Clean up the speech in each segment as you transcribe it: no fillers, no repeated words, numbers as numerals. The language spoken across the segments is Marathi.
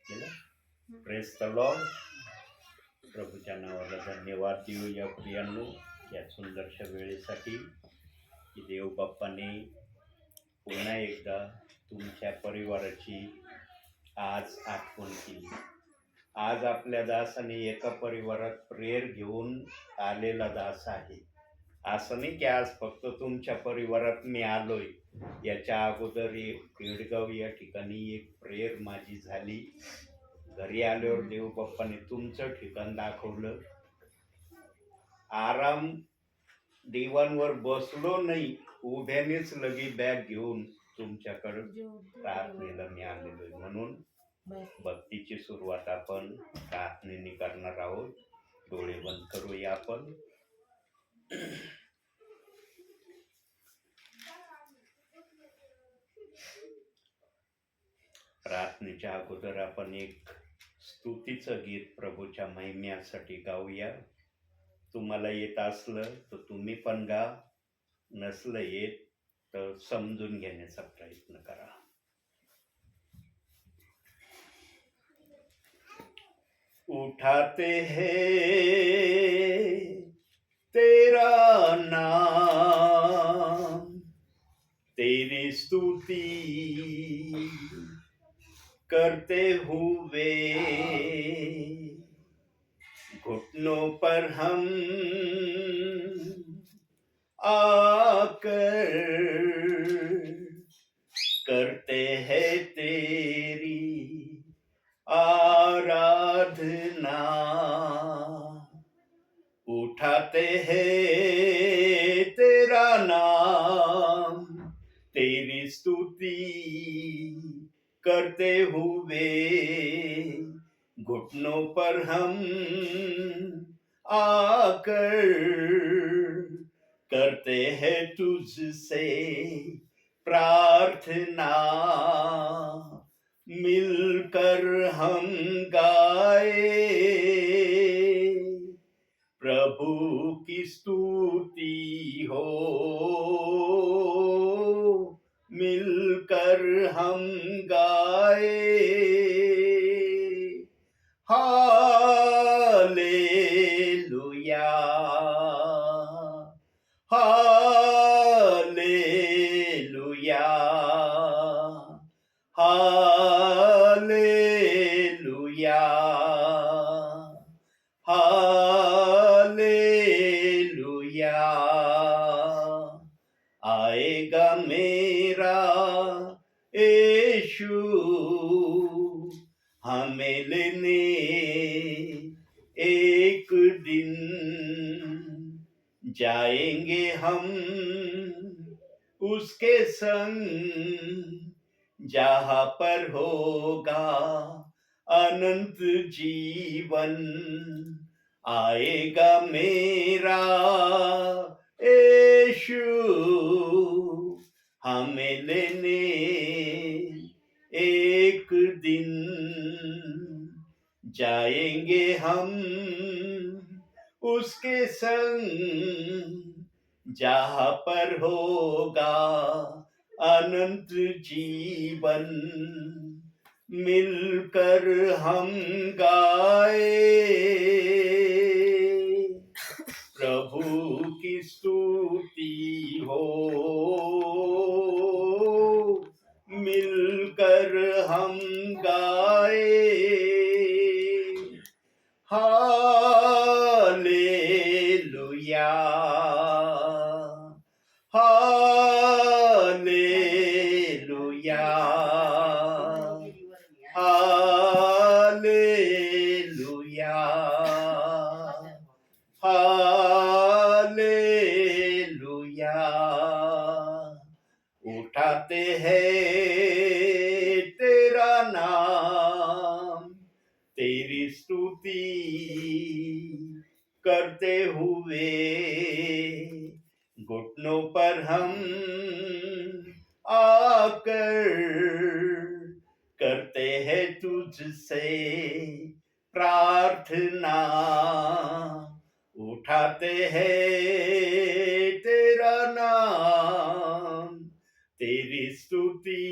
केलं. Press the Lord. प्रभूच्या नावाला धन्यवाद देऊ या प्रियांनो या सुंदरशा वेळेसाठी की देव बाप्पाने पुन्हा एकदा तुमच्या परिवाराची आज आठवण केली. आज आपल्या दासाने एका परिवारात प्रेयर घेऊन आलेला दास आहे. असं नाही की आज फक्त तुमच्या परिवारात मी आलोय. याच्या अगोदर पेडगाव या ठिकाणी एक प्रेयर माझी झाली. घरी आल्यावर देव बाप्पाने तुमचं ठिकाण दाखवलं. आराम दिवाणवर बसलो नाही, उभ्यानेच लगी बॅग घेऊन तुमच्याकडे प्रार्थनेला मी आलेलो आहे. म्हणून भक्तीची सुरुवात आपण प्रार्थनेने करणार आहोत. डोळे बंद करूया आपण. प्रार्थनेच्या अगोदर आपण एक स्तुतीचं गीत प्रभूच्या महिम्यासाठी गाऊया. तुम्हाला येत असलं तर तुम्ही पण गा, नसलं येत तर समजून घेण्याचा प्रयत्न करा. उठाते हैं तेरा नाम, तेरी स्तुति करते हुए घुटनों पर हम आकर करते हैं तेरी आराधना. उठाते हैं तेरा नाम, तेरी स्तुति करते हुए घुटनों पर हम आकर करते हैं तुझसे प्रार्थना. मिलकर हम गाए प्रभु की स्तुति हो, मिलकर हम गाए हालेलुया हालेलुया हालेलुया हालेलुया. आएगा मेरा यीशु हमें लेने एक दिन, जाएंगे हम उसके संग जहाँ पर होगा अनंत जीवन. आएगा मेरा यीशु हमें लेने एक दिन, जाएंगे हम उसके संग जहाँ पर होगा अनंत जीवन. मिलकर हम गाए प्रभु की स्तुति हो, मिलकर हम गाए हालेलुया हालेलुया हालेलुया हालेलुया. उठाते हैं तेरा नाम, तेरी स्तुति करते हुए घुटनों पर हम आकर करते हैं तुझसे प्रार्थना. उठाते हैं तेरा नाम, तेरी स्तुति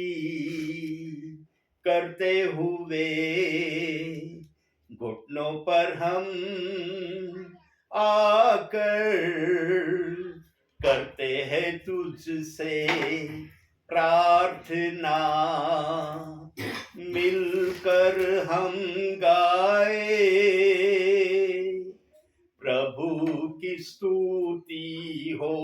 करते हुए घुटनों पर हम आकर करते हैं तुझसे प्रार्थना, मिलकर हम गाए प्रभु की स्तुति हो,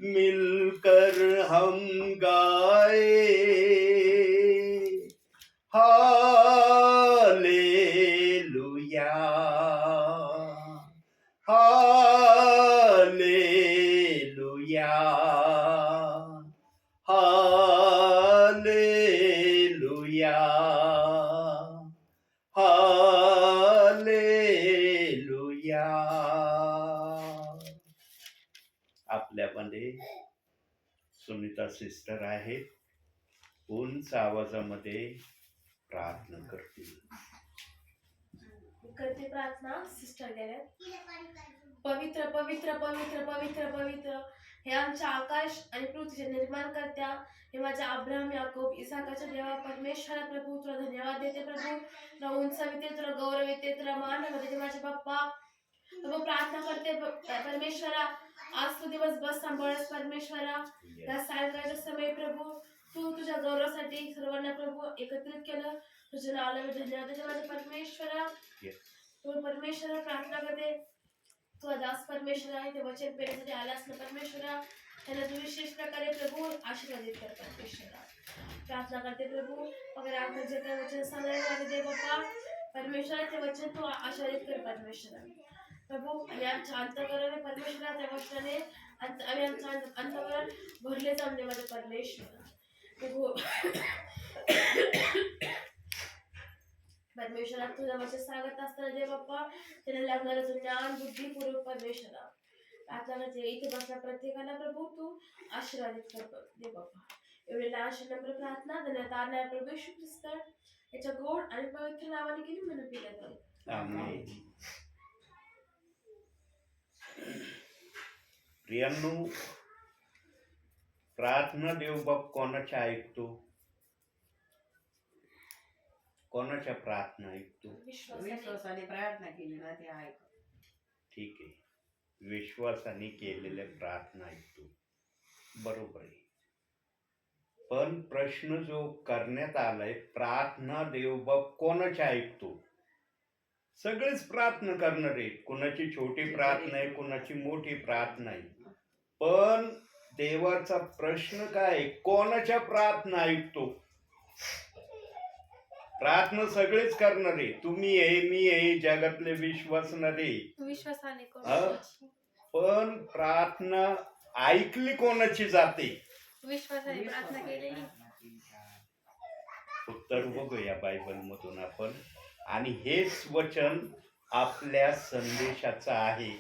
मिलकर हम गाए हालेलुया, हालेलुया, हालेलुया, हालेलुया. आपल्यामध्ये सुनीता सिस्टर आहेत, उंच आवाजामध्ये प्रार्थना करतील. करते प्रार्थना. सिस्टर गेल्या. पवित्र पवित्र पवित्र पवित्र पवित्र हे आमचे आकाश आणि पृथ्वीचे निर्माण करत्या, हे माझ्या अब्राहम याकूब इसाकाच्या देवा परमेश्वरा प्रभू, तुला धन्यवाद देते प्रभू, तुला उंचाविते, तुला गौरव येते, तुला मान देते माझे बाप्पा. प्रभू प्रार्थना करते परमेश्वरा, आज तू दिवस बस सांभाळस परमेश्वरा, या सायंकाळच्या समय प्रभू तू तुझ्या गौरवासाठी सर्वांना प्रभू एकत्रित केलं, तुझ्या नावाला मी धन्यवाद देते माझ्या परमेश्वरा. तू परमेश्वरा प्रार्थना करते, तू दास परमेश्वर आहे, ते वचन पेरण्यासाठी आलास ना परमेश्वरा, त्यांना तू विशेष प्रकारे प्रभू आशीर्वादित कर परमेश्वरा. प्रार्थना करते प्रभू, अगर आपण जे काही वचन सांगायला दे बाप्पा परमेश्वरा, ते वचन तू आशीर्वादित कर परमेश्वरा प्रभू. आणि आमच्या अंतःकरणाने परमेश्वरा त्या वचनाने आम्ही आमच्या अंतःकरण भरले जाऊन दे माझे परमेश्वरा प्रभू. परमेश्वरा तुझ्या वचन सांगत असताना दे बाप्पा, त्याला लागणारं तू ज्ञान बुद्धी पूर्वक परमेश्वरा. प्रार्थना करते इथे बसल्या प्रत्येकाला प्रभू तू आशीर्वादित कर दे बाप्पा. एवढे लहानशी नम्र प्रार्थना धन्यवाद प्रभू येशू ख्रिस्त याच्या गोड आणि पवित्र नावाने केली म्हणून पिल्या जाईल. आमेन. प्रियांनो, प्रार्थना देवबाप कोणाच्या ऐकतो? कोणाच्या प्रार्थना ऐकतो? विश्वासाने प्रार्थना केली ना ते ऐकतो. ठीक आहे, विश्वासाने केलेल्या प्रार्थना ऐकतो, बरोबर आहे. पण प्रश्न जो करण्यात आलाय, प्रार्थना देवबाप कोणाच्या ऐकतो? सगळेच प्रार्थना करणार आहेत, कुणाची छोटी प्रार्थना आहे, कुणाची मोठी प्रार्थना आहे, पण देवाचा प्रश्न काय, कोणाच्या प्रार्थना ऐकतो? प्रार्थना सगळेच करणार आहे, तुम्ही आहे, मी आहे, जगातले विश्वासणारे विश्वासाने पण प्रार्थना ऐकली कोणाची जाते? विश्वासाने प्रार्थना केलेली. उत्तर बघूया बायबल मधून आपण, आणि हेच वचन आपल्या संदेशाचं आहे,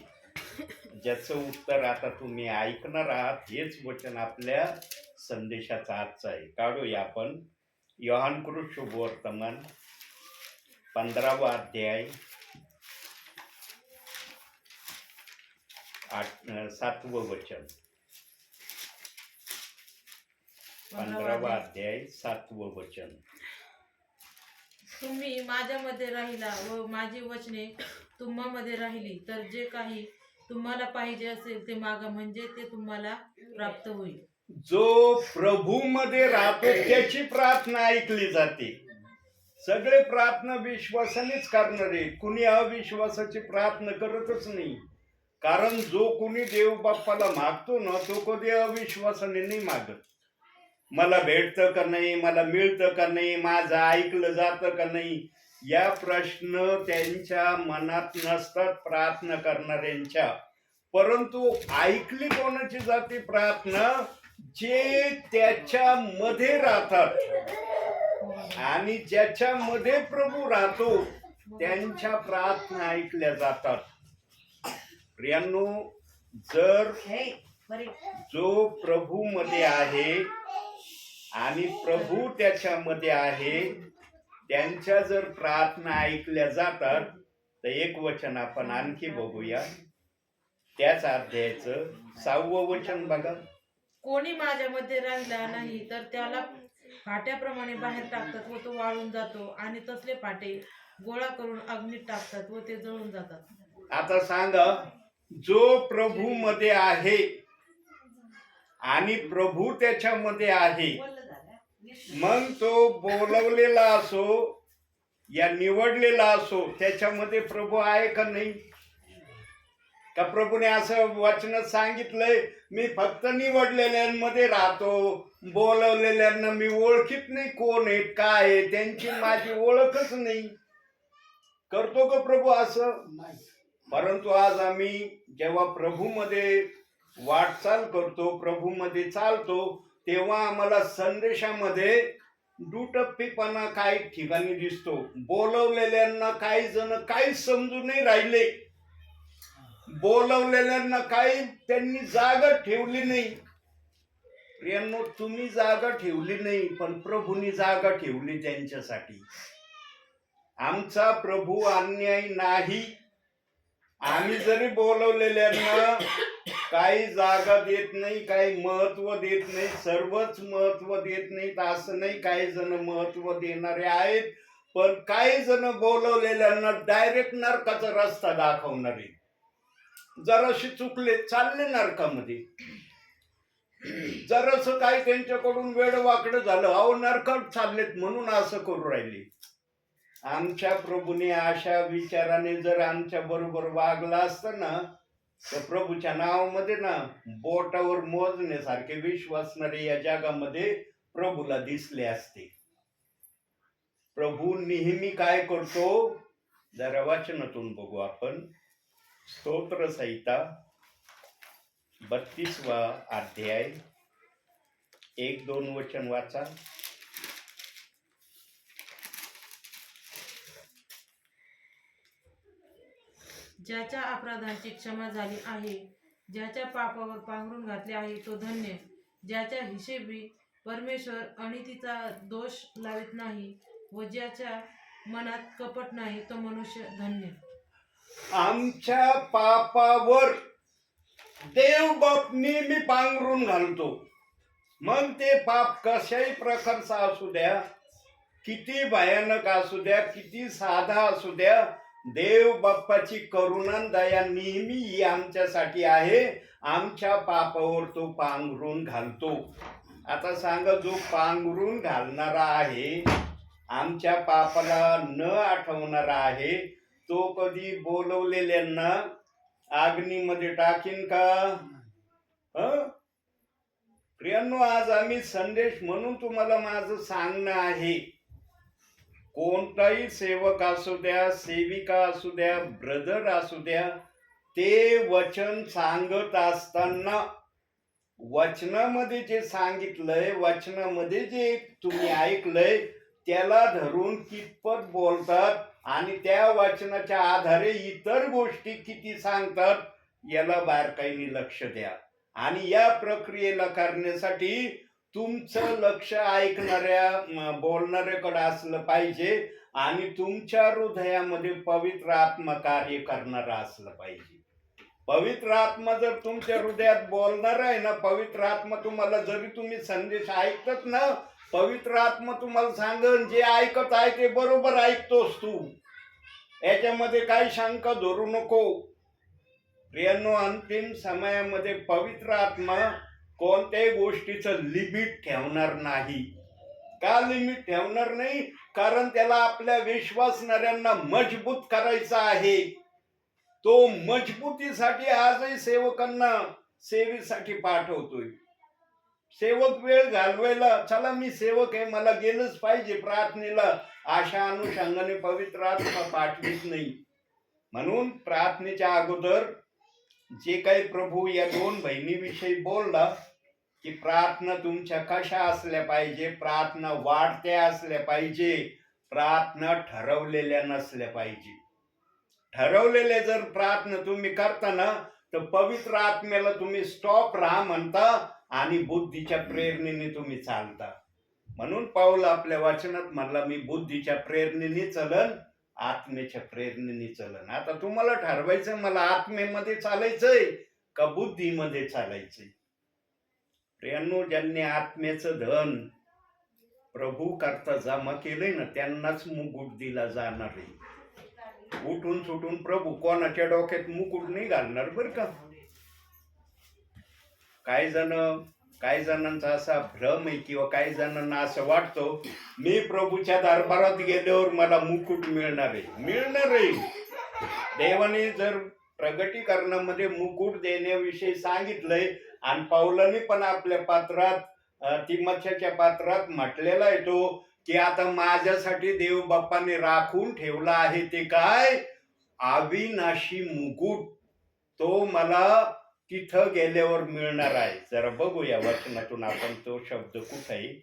ज्याचं उत्तर आता तुम्ही ऐकणार आहात. हेच वचन आपल्या संदेशाचा आजचं आहे. काढूया आपण योहानकृत शुभवर्तमान 15वा अध्याय 7वं वचन. 15वा अध्याय 7वं वचन. तुम्ही माझ्यामध्ये राहिला व माझी वचने तुम्हामध्ये राहिली तर जे काही तुम्हाला पाहिजे असेल ते मागा, म्हणजे ते तुम्हाला प्राप्त होईल. जो प्रभू मध्ये राहतो त्याची प्रार्थना ऐकली जाते. सगळे प्रार्थना विश्वासानेच करणारे, कुणी अविश्वासाची प्रार्थना करतच नाही. कारण जो कुणी देव बाप्पाला मागतो ना, तो कधी अविश्वासाने नाही मागत. मला भेटतं का नाही, मला मिळतं का नाही, माझं ऐकलं जातं का नाही, या प्रश्न त्यांच्या मनात नसतात प्रार्थना करणाऱ्यांच्या. परंतु ऐकली कोणाची जाते प्रार्थना? जे त्याच्यामध्ये राहतात आणि ज्याच्यामध्ये प्रभू राहतो त्यांच्या प्रार्थना ऐकल्या जातात. प्रियांनो, जर जो प्रभू मध्ये आहे आणि प्रभू त्याच्यामध्ये आहे, त्यांच्या जर प्रार्थना ऐकल्या जातात, तर एक वचन आपण आणखी बघूया, त्याच अध्यायाचं 6वं वचन बघा. कोणी माझ्यामध्ये राहिला नाही तर त्याला फाट्याप्रमाणे बाहेर टाकतात व तो वाळून जातो, आणि तसले फाटे गोळा करून अग्नीत टाकतात व ते जळून जातात. आता सांगा, जो प्रभू मध्ये आहे आणि प्रभू त्याच्यामध्ये आहे, मग तो बोलवलेला असो या निवडलेला असो, त्याच्यामध्ये प्रभू आहे का नाही? का प्रभूने असं वचनात सांगितलंय, मी फक्त निवडलेल्यांमध्ये राहतो, बोलवलेल्यांना मी ओळखीत नाही कोण आहेत काय आहे, त्यांची माझी ओळखच नाही? करतो का प्रभू असं? परंतु आज आम्ही जेव्हा प्रभूमध्ये वाटचाल करतो, प्रभूमध्ये चालतो, तेव्हा आम्हाला संदेशामध्ये दुटप्पीपणा काही ठिकाणी दिसतो. बोलवलेल्यांना काही जण काही समजून नाही राहिले, बोलवलेल्यांना काही त्यांनी जागा ठेवली नाही. प्रियांनो, तुम्ही जागा ठेवली नाही, पण प्रभूंनी जागा ठेवली त्यांच्यासाठी. आमचा प्रभू अन्यायी नाही. आम्ही जरी बोलवलेल्यांना काही जागा देत नाही, काही महत्व देत नाही, सर्वच महत्व देत नाहीत असं नाही, काही जण महत्व देणारे आहेत, पण काही जण बोलवलेल्यांना डायरेक्ट नरकाचा रस्ता दाखवणारे. जराशी चुकले, चालले नरकामध्ये. जरासं काही त्यांच्याकडून वेळ वाकडं झालं, अहो नरकात चाललेत म्हणून असं करू राहिले. आमच्या प्रभूने अशा विचाराने जर आमच्या बरोबर वागला असतं ना, तर प्रभूच्या नावामध्ये ना बोटावर मोजण्यासारखे विश्वासणारे या जगामध्ये प्रभूला दिसले असते. प्रभू नेहमी काय करतो, जरा वचनातून बघू आपण. स्तोत्र संहिता 32वा अध्याय 1-2 वचन वाचा. ज्याच्या अपराधांची क्षमा झाली आहे, ज्याच्या पापावर पांघरून घातले आहे तो धन्य. ज्याच्या हिशेबी परमेश्वर अनितीचा दोष लावित नाही व ज्याच्या मनात कपट नाही तो मनुष्य धन्य. आमच्या पापावर देव बाप नेहमी पांघरून घालतो. मग ते पाप कशाही प्रकारचा असू द्या, किती भयानक असू द्या, किती साधा असू द्या, देव बाप्पाची करुणा दया नेहमी आमच्यासाठी आहे. आमच्या पापावर तो पांघरून घालतो. आता सांगा, जो पांघरून घालणारा आहे, आमच्या पापाला न आठवणारा आहे, तो कधी बोलवलेल्यांना अग्नीमध्ये टाकीन का? प्रियांनो, आज आम्ही संदेश म्हणून तुम्हाला माझं सांगणं आहे, कोणताही सेवक असू द्या, सेविका असू द्या, ब्रदर असू द्या, ते वचन सांगत असताना वचनामध्ये जे सांगितलंय, वचनामध्ये जे तुम्ही ऐकलंय, त्याला धरून कितपत बोलतात आणि त्या वचनाच्या आधारे इतर गोष्टी किती सांगतात, याला बारकाईने लक्ष द्या. आणि या प्रक्रियेला करण्यासाठी तुमचं लक्ष ऐकणाऱ्या बोलणाऱ्याकडे असलं पाहिजे आणि तुमच्या हृदयामध्ये पवित्र आत्मा कार्य करणारा असलं पाहिजे. पवित्र आत्मा जर तुमच्या हृदयात बोलणार आहे ना, पवित्र आत्मा तुम्हाला, जरी तुम्ही संदेश ऐकतात ना, पवित्र आत्मा तुम्हाला सांगन, जे ऐकत आहे ते बरोबर ऐकतोस तू, याच्यामध्ये काही शंका धरू नको. प्रियांनो, अंतिम समयामध्ये पवित्र आत्मा कोणत्याही गोष्टीचं लिमिट ठेवणार नाही. का लिमिट ठेवणार नाही? कारण त्याला आपल्या विश्वासणाऱ्यांना मजबूत करायचं आहे. तो मजबूतीसाठी आजही सेवकांना सेवेसाठी पाठवतोय. सेवक वेळ घालवायला, चला मी सेवक आहे, मला गेलंच पाहिजे प्रार्थनेला, अशा अनुषंगाने पवित्र आत्मा पाठवित नाही. म्हणून प्रार्थनेच्या अगोदर जे काही प्रभू या 2 बहिणीविषयी बोलला की प्रार्थना तुमच्या कशा असल्या पाहिजे, प्रार्थना वाढत्या असल्या पाहिजे, प्रार्थना ठरवलेल्या नसल्या पाहिजे. ठरवलेले जर प्रार्थना तुम्ही करता ना, तर पवित्र आत्म्याला तुम्ही स्टॉप राहा म्हणता आणि बुद्धीच्या प्रेरणेने तुम्ही चालता. म्हणून पाऊल आपल्या वचनात म्हणला, मी बुद्धीच्या प्रेरणेने चलन, आत्मेच्या प्रेरणेने चलन. आता तुम्हाला ठरवायचं, मला आत्मेमध्ये चालायचंय का बुद्धीमध्ये चालायचंय. प्रियांनो, ज्यांनी आत्म्याचं धन प्रभू करता जमा केलंय ना त्यांनाच मुकुट दिला जाणार आहे. उठून सुटून प्रभू कोणाच्या डोक्यात मुकुट नाही घालणार बरं का. काही जणांचा असा भ्रम आहे किंवा काही जणांना असं वाटतं मी प्रभूच्या दरबारात गेल्यावर मला मुकुट मिळणार आहे. देवाने जर प्रगटीकरणामध्ये मुकुट देण्याविषयी सांगितलंय आणि पौलाने पण आपल्या पात्रात तिमोथेच्या पात्रात म्हटलेला आहे तो की आता माझ्यासाठी देव बाप्पाने राखून ठेवला आहे ते काय, अविनाशी मुकुट. तो मला तिथं गेल्यावर मिळणार आहे. जरा बघूया वचनातून आपण तो शब्द कुठे आहे.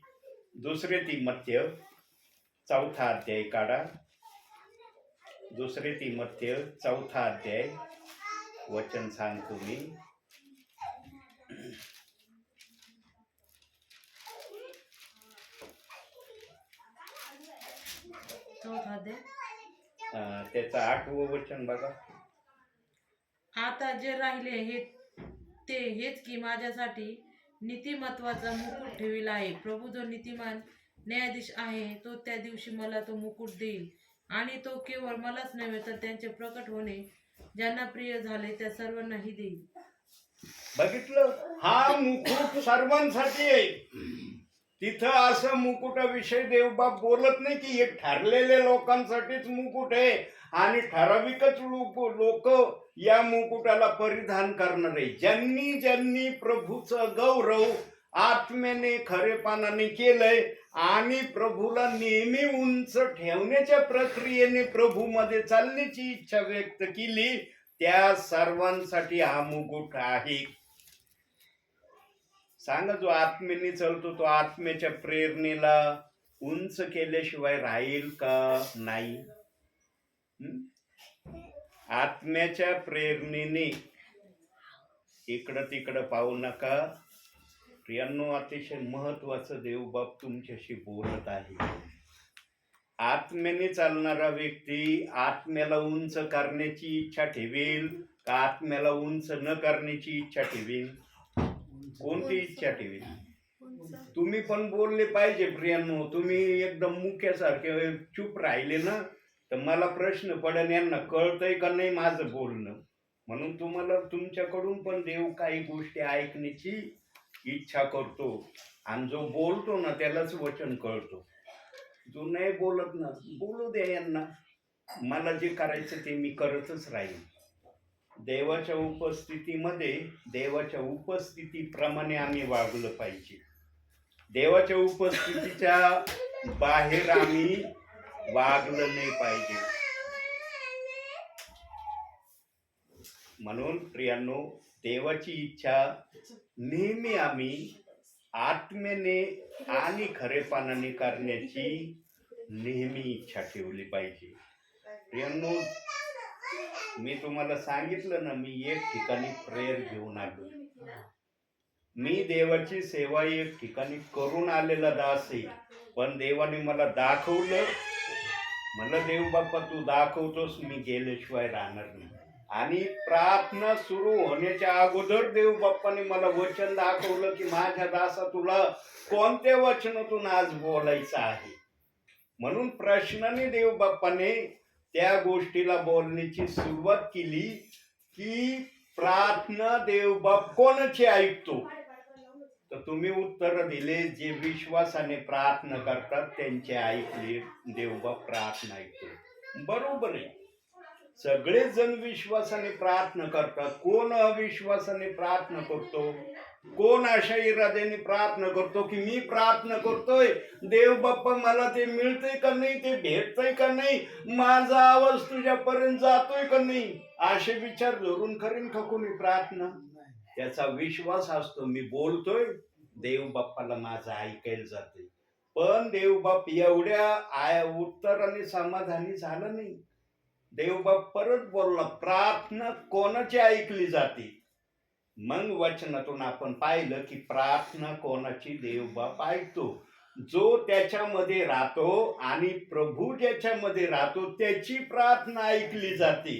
2 तिमोथेय 4 अध्याय काढा. 2 तिमोथेय 4 अध्याय वचन सांगतो मी. त्याचं 8वं वचन बघा. आता जे राहिले हेच की माझ्यासाठी नीतिमत्वाचा मुकुट ठेविला आहे. प्रभू जो नीतिमान न्यायाधीश आहे तो त्या दिवशी मला तो मुकुट देईल आणि तो केवळ मलाच नव्हे तर त्यांचे प्रकट होणे ज्यांना प्रिय झाले त्या सर्वांनाही देईल. बघितलं, हा मुकुट सर्वांसाठी आहे. तिथं असं मुकुटाविषयी देवबाप बोलत नाही की एक ठरलेल्या लोकांसाठीच मुकुट आहे आणि ठराविकच लोक या मुकुटाला परिधान करणार आहे. ज्यांनी प्रभूचं गौरव आत्म्याने खरेपणाने केलंय आणि प्रभूला नेहमी उंच ठेवण्याच्या प्रक्रियेने प्रभूमध्ये चालण्याची इच्छा व्यक्त केली त्या सर्वांसाठी हा मुकुट आहे. सांगा, जो आत्म्याने चालतो तो आत्म्याच्या प्रेरणेला उंच केल्याशिवाय राहील का नाही? आत्म्याच्या प्रेरणेने इकडं तिकडं पाहू नका. प्रियांनो, अतिशय महत्वाचं देवबाप तुमच्याशी बोलत आहे. आत्म्याने चालणारा व्यक्ती आत्म्याला उंच करण्याची इच्छा ठेवेल का आत्म्याला उंच न करण्याची इच्छा ठेवेल? कोणती इच्छा ठेवेल? तुम्ही पण बोलले पाहिजे प्रियांनो. तुम्ही एकदम मुक्यासारखे चूप राहिले ना तर मला प्रश्न पडेल यांना कळतंय का नाही माझं बोलणं. म्हणून तुम्हाला तुमच्याकडून पण देव काही गोष्टी ऐकण्याची इच्छा करतो आणि जो बोलतो ना त्यालाच वचन कळतो. जो नाही बोलत ना बोलू द्या यांना. मला जे करायचं ते मी करतच राहील. देवाच्या उपस्थितीप्रमाणे आम्ही वागलं पाहिजे. देवाच्या उपस्थितीच्या बाहेर आम्ही वागलं नाही पाहिजे. म्हणून प्रियांनो, देवाची इच्छा नेहमी आम्ही आत्म्याने आणि खरेपणाने करण्याची नेहमी इच्छा ठेवली पाहिजे. प्रियांनो, मी तुम्हाला सांगितलं ना, मी एक ठिकाणी प्रेयर घेऊन आलो. मी देवाची सेवा एक ठिकाणी करून आलेला दास आहे. पण देवाने मला दाखवलं. मला देव बाप्पा तू दाखवतोस, मी गेल्याशिवाय राहणार नाही. आणि प्रार्थना सुरू होण्याच्या अगोदर देव बाप्पाने मला वचन दाखवलं की माझ्या दासा तुला कोणत्या वचनातून आज बोलायचं आहे. म्हणून प्रश्नाने देव बाप्पाने त्या गोष्टीला बोलण्याची सुरुवात केली की प्रार्थना देवबाप कोणाची ऐकतो? तर तुम्ही उत्तर दिले, जे विश्वासाने प्रार्थना करतात त्यांचे ऐकले देवबाप प्रार्थना ऐकतो. बरोबर आहे. सगळेच जण विश्वासाने प्रार्थना करतात. कोण अविश्वासाने प्रार्थना करतो? कोण अशा इराद्याने प्रार्थना करतो की मी प्रार्थना करतोय देव बाप्पा मला ते मिळतंय का नाही, ते भेटतंय का नाही, माझा आवाज तुझ्यापर्यंत जातोय का नाही, असे विचार धरून करीन का कोणी प्रार्थना? त्याचा विश्वास असतो मी बोलतोय देव बाप्पाला माझं ऐकायला जाते. पण देवबाप एवढ्या उत्तराने समाधानी झालं नाही. देवबाप परत बोलला, प्रार्थना कोणाची ऐकली जाते? मग वचनातून आपण पाहिलं की प्रार्थना कोणाची देवबाप ऐकतो? जो त्याच्यामध्ये राहतो आणि प्रभू ज्याच्यामध्ये राहतो त्याची प्रार्थना ऐकली जाते.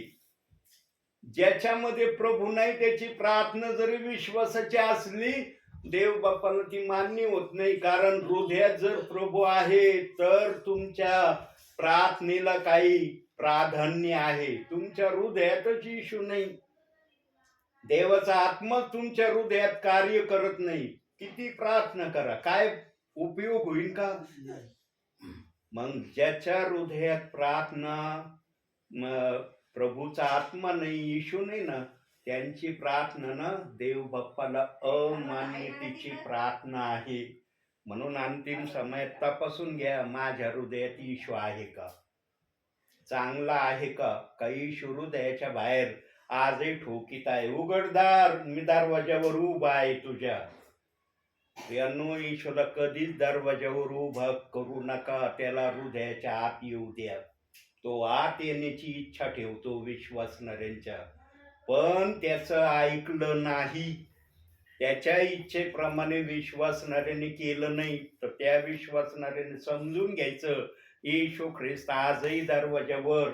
ज्याच्यामध्ये प्रभू नाही त्याची प्रार्थना जरी विश्वासाची असली देव बाप्पाला ती मान्य होत नाही, कारण हृदयात जर प्रभू आहे तर तुमच्या प्रार्थनेला काही प्राधान्य आहे. तुमच्या हृदयातच येशू नाही, देवाचा आत्मा तुमच्या हृदयात कार्य करत नाही, किती प्रार्थना करा काय उपयोग होईल का? मग ज्याच्या हृदयात प्रार्थना प्रभूचा आत्मा नाही, येशू नाही ना, त्यांची प्रार्थना ना देव बाप्पाला अमान्यतेची प्रार्थना आहे. म्हणून अंतिम समयात तपासून घ्या, माझ्या हृदयात येशू आहे का, चांगला आहे का? काही हृदयाच्या बाहेर आजही ठोकीत आहे. उघडदार, मी दरवाजावर उभा आहे तुझ्या. प्रियांनो, ईश्वरा कधीच दरवाजावर उभा करू नका, त्याला हृदयाच्या आत येऊ द्या. तो आत येण्याची इच्छा ठेवतो विश्वासणाऱ्यांच्या, पण त्याचं ऐकलं नाही, त्याच्या इच्छेप्रमाणे विश्वासणाऱ्याने केलं नाही, तर त्या विश्वासणाऱ्याने समजून घ्यायचं येशू ख्रिस्त आजही दरवाजावर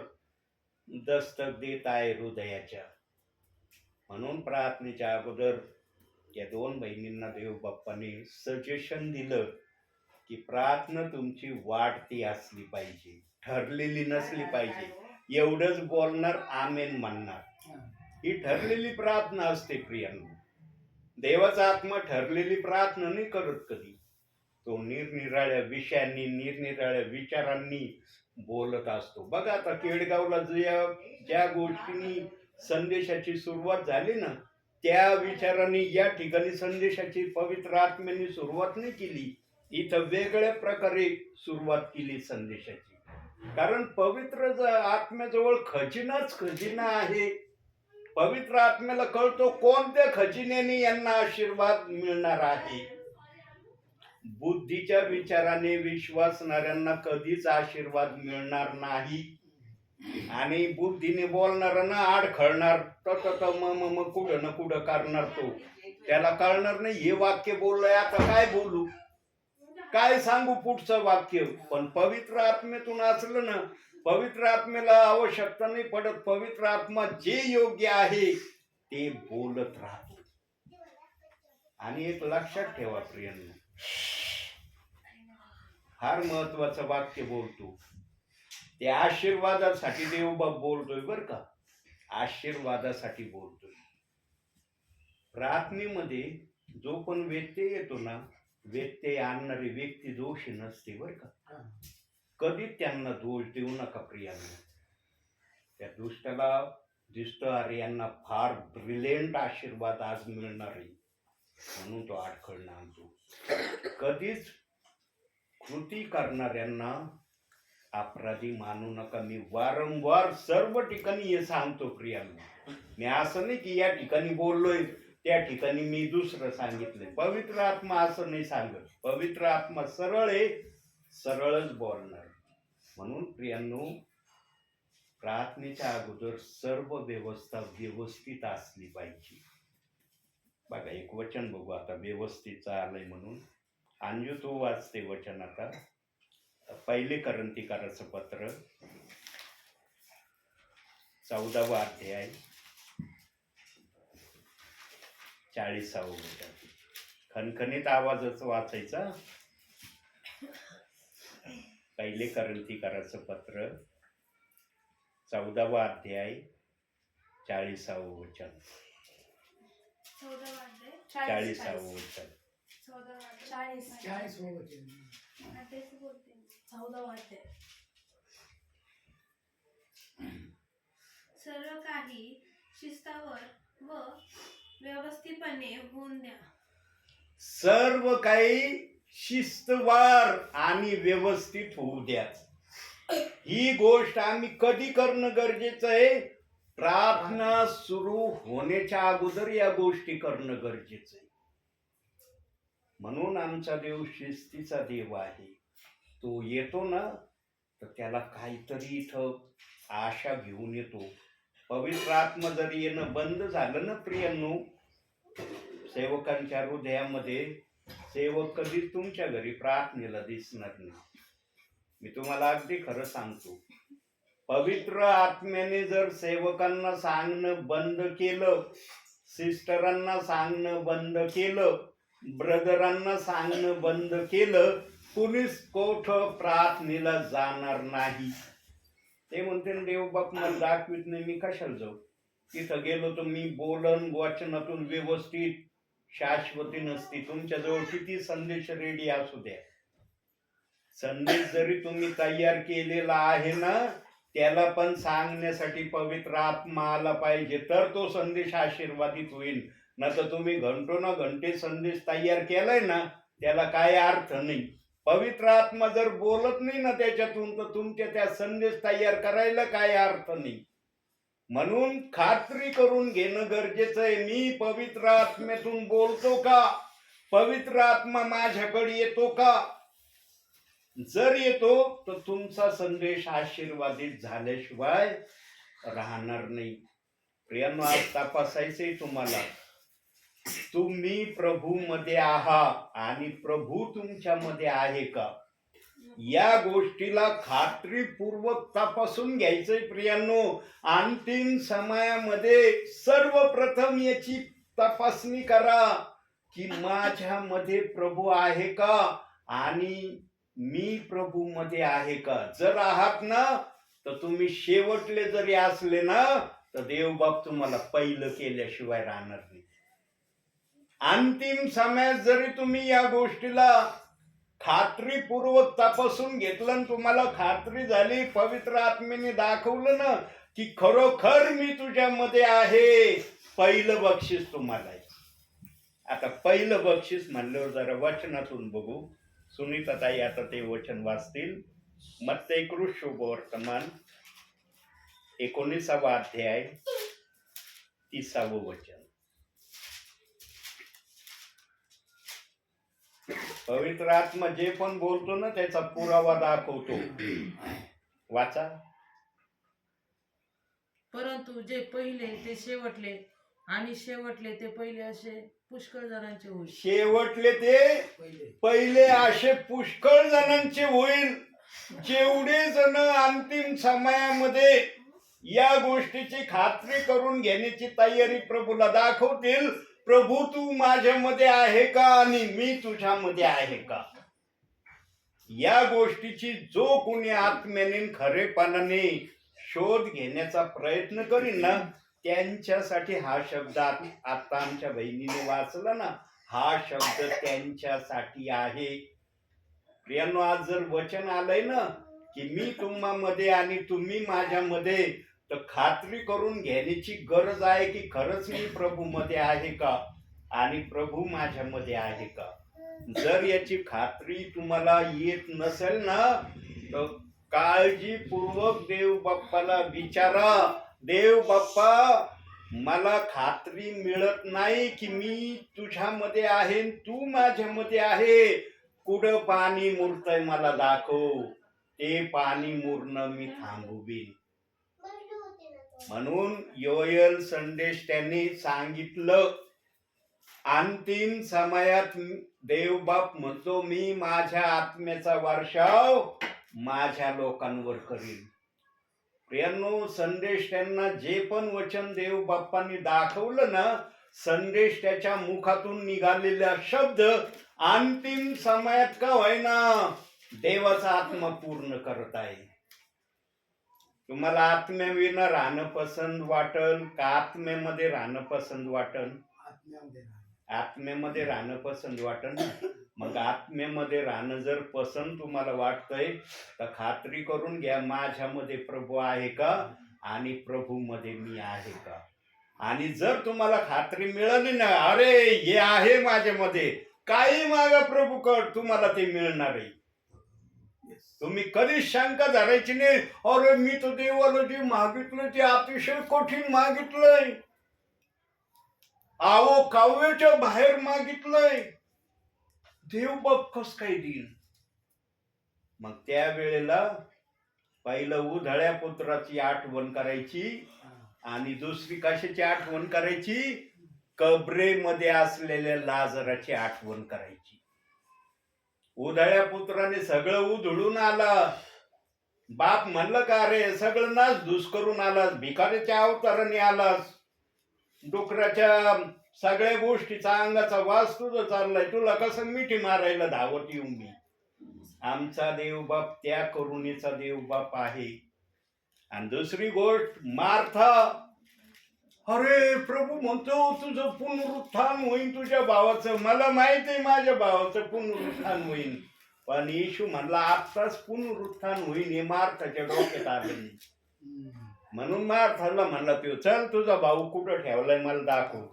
दस्तक देत आहे हृदयाच्या. म्हणून प्रार्थनेच्या अगोदर या दोन बहिणींना देव बाप्पाने सजेशन दिलं की प्रार्थना तुमची वाढती असली पाहिजे, ठरलेली नसली पाहिजे. एवढंच बोलणार, आमेन म्हणणार, ही ठरलेली प्रार्थना असते. प्रियांनो, देवाचा आत्मा ठरलेली प्रार्थना नाही करत कधी. तो निरनिराळ्या विषयांनी, निरनिराळ्या विचारांनी बोलत असतो. बघा आता केडगावला ज्या गोष्टींनी संदेशाची सुरुवात झाली ना, त्या विचारांनी या ठिकाणी संदेशाची पवित्र आत्म्याने सुरुवात नाही केली, इथं वेगळ्या प्रकारे सुरुवात केली संदेशाची. कारण पवित्र आत्म्याजवळ खजिनाच खजिना आहे. पवित्र आत्म्याला कळतो कोणत्या खजिन्याने यांना आशीर्वाद मिळणार आहे. बुद्धीच्या विचाराने विश्वासणाऱ्यांना कधीच आशीर्वाद मिळणार नाही, आणि बुद्धीने बोलणाऱ्यांना आडखळणार, मग कुठं ना कुठं करणार. तो त्याला कळणार नाही हे वाक्य बोललंय, आता काय बोलू, काय सांगू पुढचं वाक्य. पण पवित्र आत्म्यातून असलं ना, पवित्र आत्म्याला आवश्यकता नाही पडत. पवित्र आत्मा जे योग्य आहे ते बोलत राहतो. आणि एक लक्षात ठेवा प्रियांनो, फार महत्वाचं वाक्य बोलतो, ते आशीर्वादासाठी देवबाप बोलतोय बर का, आशीर्वादासाठी बोलतोय. प्रार्थनेमध्ये जो पण व्यत्यय येतो ना, व्यत्यय आणणारी व्यक्ती दोषी नसते बर का. कधीच त्यांना दोष देऊ नका प्रियांनो. त्या दुष्टाला दिसतं अरे यांना फार ब्रिलियंट आशीर्वाद आज मिळणार आहे, म्हणून तो अडखळणं आणतो. कधीच कृती करणाऱ्यांना अपराधी मानू नका. मी वारंवार सर्व ठिकाणी हे सांगतो प्रियांनो. मी असं नाही की या ठिकाणी बोललोय त्या ठिकाणी मी दुसरं सांगितलंय. पवित्र आत्मा असं नाही सांगत. पवित्र आत्मा सरळ आहे, सरळच बोलणार. म्हणून प्रियांनो, प्रार्थनेच्या अगोदर सर्व व्यवस्था व्यवस्थित असली पाहिजे. बघा एक वचन बघू आता, व्यवस्थित आलंय म्हणून. अंजू तो वाचते वचन आता. पहिले करंथीकराचं पत्र 14वा अध्याय 40वा वचन. खणखणीत आवाजच वाचायचा. पहिले करंथीकराचं पत्र 14वा अध्याय 40वा वचन. 40वा वचन. 14वा अध्याय. सर्व काही शिस्तावर व व्यवस्थितपणे होऊन द्या. सर्व काही शिस्तवार आणि व्यवस्थित होऊ द्या. ही गोष्ट आम्ही कधी करणं गरजेचं आहे? प्रार्थना सुरू होण्याच्या अगोदर या गोष्टी करणं गरजेचं आहे. म्हणून आमचा देव शिस्तीचा देव आहे. तो येतो ना तर त्याला काहीतरी इथं आशा घेऊन येतो. पवित्र आत्मा जर येणं बंद झालं ना प्रियांनो, सेवकांच्या हृदयामध्ये, सेवक कधीच तुमच्या घरी प्रार्थनेला दिसणार नाही. मी तुम्हाला अगदी खरं सांगतो, पवित्र आत्म्याने जर सेवकांना सांगणं बंद केलं, सिस्टरांना सांगणं बंद केलं, ब्रदरांना सांगणं बंद केलं, कुणीच कोठ प्रार्थनेला जाणार नाही. ते म्हणते देवबाप मला दाखवित नाही, मी कशाला जाऊ? तिथं गेलो तर मी बोलन वचनातून व्यवस्थित, शाश्वती नसती. तुमच्याजवळ किती संदेश रेडी असू द्या, संदेश जरी तुम्ही तयार केलेला आहे ना, त्याला पण सांगण्यासाठी पवित्र आत्मा आला पाहिजे, तर तो संदेश आशीर्वादित होईल. न तर तुम्ही घंटो घंटे संदेश तयार केलाय ना, त्याला काय अर्थ नाही. पवित्र आत्मा जर बोलत नाही ना त्याच्यातून, तर तुमच्या त्या संदेश तयार करायला काय अर्थ नाही. म्हणून खात्री करून घेणं गरजेचं आहे. मी पवित्र आत्म्यातून बोलतो का? पवित्र आत्मा माझ्याकडे येतो का? जर येतो तर तुमचा संदेश आशीर्वादित झाल्याशिवाय राहणार नाही. प्रियांनो, आज तपासायचंय तुम्हाला, तुम्ही प्रभू मध्ये आहात आणि प्रभू तुमच्यामध्ये आहे का? या गोष्टीला खात्रीपूर्वक तपासून घ्यायचंय प्रियांनो. अंतिम समयामध्ये सर्वप्रथम याची तपासणी करा की माझ्यामध्ये प्रभू आहे का आणि मी प्रभू मध्ये आहे का. जर आहात ना, तर तुम्ही शेवटले जरी असले ना, तर देवबाप तुम्हाला पहिलं केल्याशिवाय राहणार नाही. अंतिम समयात जरी तुम्ही या गोष्टीला खात्रीपूर्वक तपासून घेतलं आणि तुम्हाला खात्री झाली, पवित्र आत्मेने दाखवलं ना की खरोखर मी तुझ्यामध्ये आहे, पहिलं बक्षीस तुम्हाला आहे. आता पहिलं बक्षीस म्हणल्यावर जरा वचनातून बघू. सुनीता ताई आता ते वचन वाचतील. मत्ती शुभवर्तमान 19वा अध्याय 30वं वचन. पवित्र आत्मा जे पण बोलतो ना त्याचा पुरावा दाखवतो. वाचा. परंतु जे पहिले ते शेवटले आणि शेवटले ते पहिले असे पुष्कळ जणांचे होईल. शेवटले ते पहिले असे पुष्कळ जणांचे होईल. जेवढे जण अंतिम समयामध्ये या गोष्टीची खात्री करून घेण्याची तयारी प्रभूला दाखवतील, प्रभू तू माझ्यामध्ये आहे का आणि मी तुझ्यामध्ये आहे का, या गोष्टीची जो कोणी आत्म्याने खरेपणाने शोध घेण्याचा प्रयत्न करीन ना, त्यांच्यासाठी हा शब्द आता आमच्या बहिणीने वाचला ना, हा शब्द त्यांच्यासाठी आहे. प्रियांनो, आज जर वचन आलंय ना की मी तुम्हामध्ये आणि तुम्ही माझ्यामध्ये, तर खात्री करून घेण्याची गरज आहे की खरंच मी प्रभू मध्ये आहे का आणि प्रभू माझ्यामध्ये आहे का. जर याची खात्री तुम्हाला येत नसेल ना, तर काळजीपूर्वक देव बाप्पाला विचारा, देव बाप्पा मला खात्री मिळत नाही की मी तुझ्यामध्ये आहे तू माझ्यामध्ये आहे, कुठं पाणी मुरतंय मला दाखव, ते पाणी मुरणं मी थांबवीन. म्हणून योएल संदेश त्यांनी सांगितलं, अंतिम समयात देवबाप म्हणतो मी माझ्या आत्म्याचा वर्षाव माझ्या लोकांवर करीन. प्रियांनो, संदेश त्यांना जे पण वचन देव बाप्पांनी दाखवलं ना, संदेश त्याच्या मुखातून निघालेला शब्द अंतिम समयात का होईना देवाचा आत्मा पूर्ण करत आहे. तुम्हाला आत्म्याविना राहणं पसंत वाटल का आत्म्यामध्ये राहणं पसंत वाटल? आत्म्यामध्ये राहणं पसंत वाटल. मग आत्म्यामध्ये राहणं जर पसंत तुम्हाला वाटतंय, तर खात्री करून घ्या माझ्यामध्ये प्रभू आहे का आणि प्रभू मध्ये मी आहे का. आणि जर तुम्हाला खात्री मिळाली ना, अरे हे आहे माझ्यामध्ये, काही मागा प्रभू कड, तुम्हाला ते मिळणार आहे. तुम्ही कधीच शंका धरायची नाही, अरे मी तर देवाला जे मागितलं ते अतिशय कठीण मागितलंय, आवो काव्याच्या बाहेर मागितलंय, देव बाप कस काय देईल. मग त्या वेळेला पहिलं उधळ्या पुत्राची आठवण करायची आणि दुसरी कशाची आठवण करायची? कबरेमध्ये असलेल्या लाजराची आठवण करायची. उधळ्या पुत्राने सगळं उधळून आला. बाप म्हणलं का रे सगळं नाच धूस करून आलास, भिकाऱ्याच्या अवताराने आलास, डुकराच्या सगळ्या गोष्टीचा अंगाचा वास तुझं चाललाय, तुला कसं मिठी मारायला धावत येऊ मी? आमचा देवबाप त्या करुणेचा देवबाप आहे. आणि दुसरी गोष्ट, मार्था, अरे प्रभू म्हणतो तुझं पुनरुत्थान होईल तुझ्या भावाचं. मला माहित आहे माझ्या भावाचं पुनरुत्थान होईल, पण येशू म्हणला आत्ताच पुनरुत्थान होईल हे मार्थाच्या डोक्यात आलं नाही. म्हणून मार्थाला म्हणला तो, चल तुझा भाऊ कुठं ठेवलाय मला दाखव.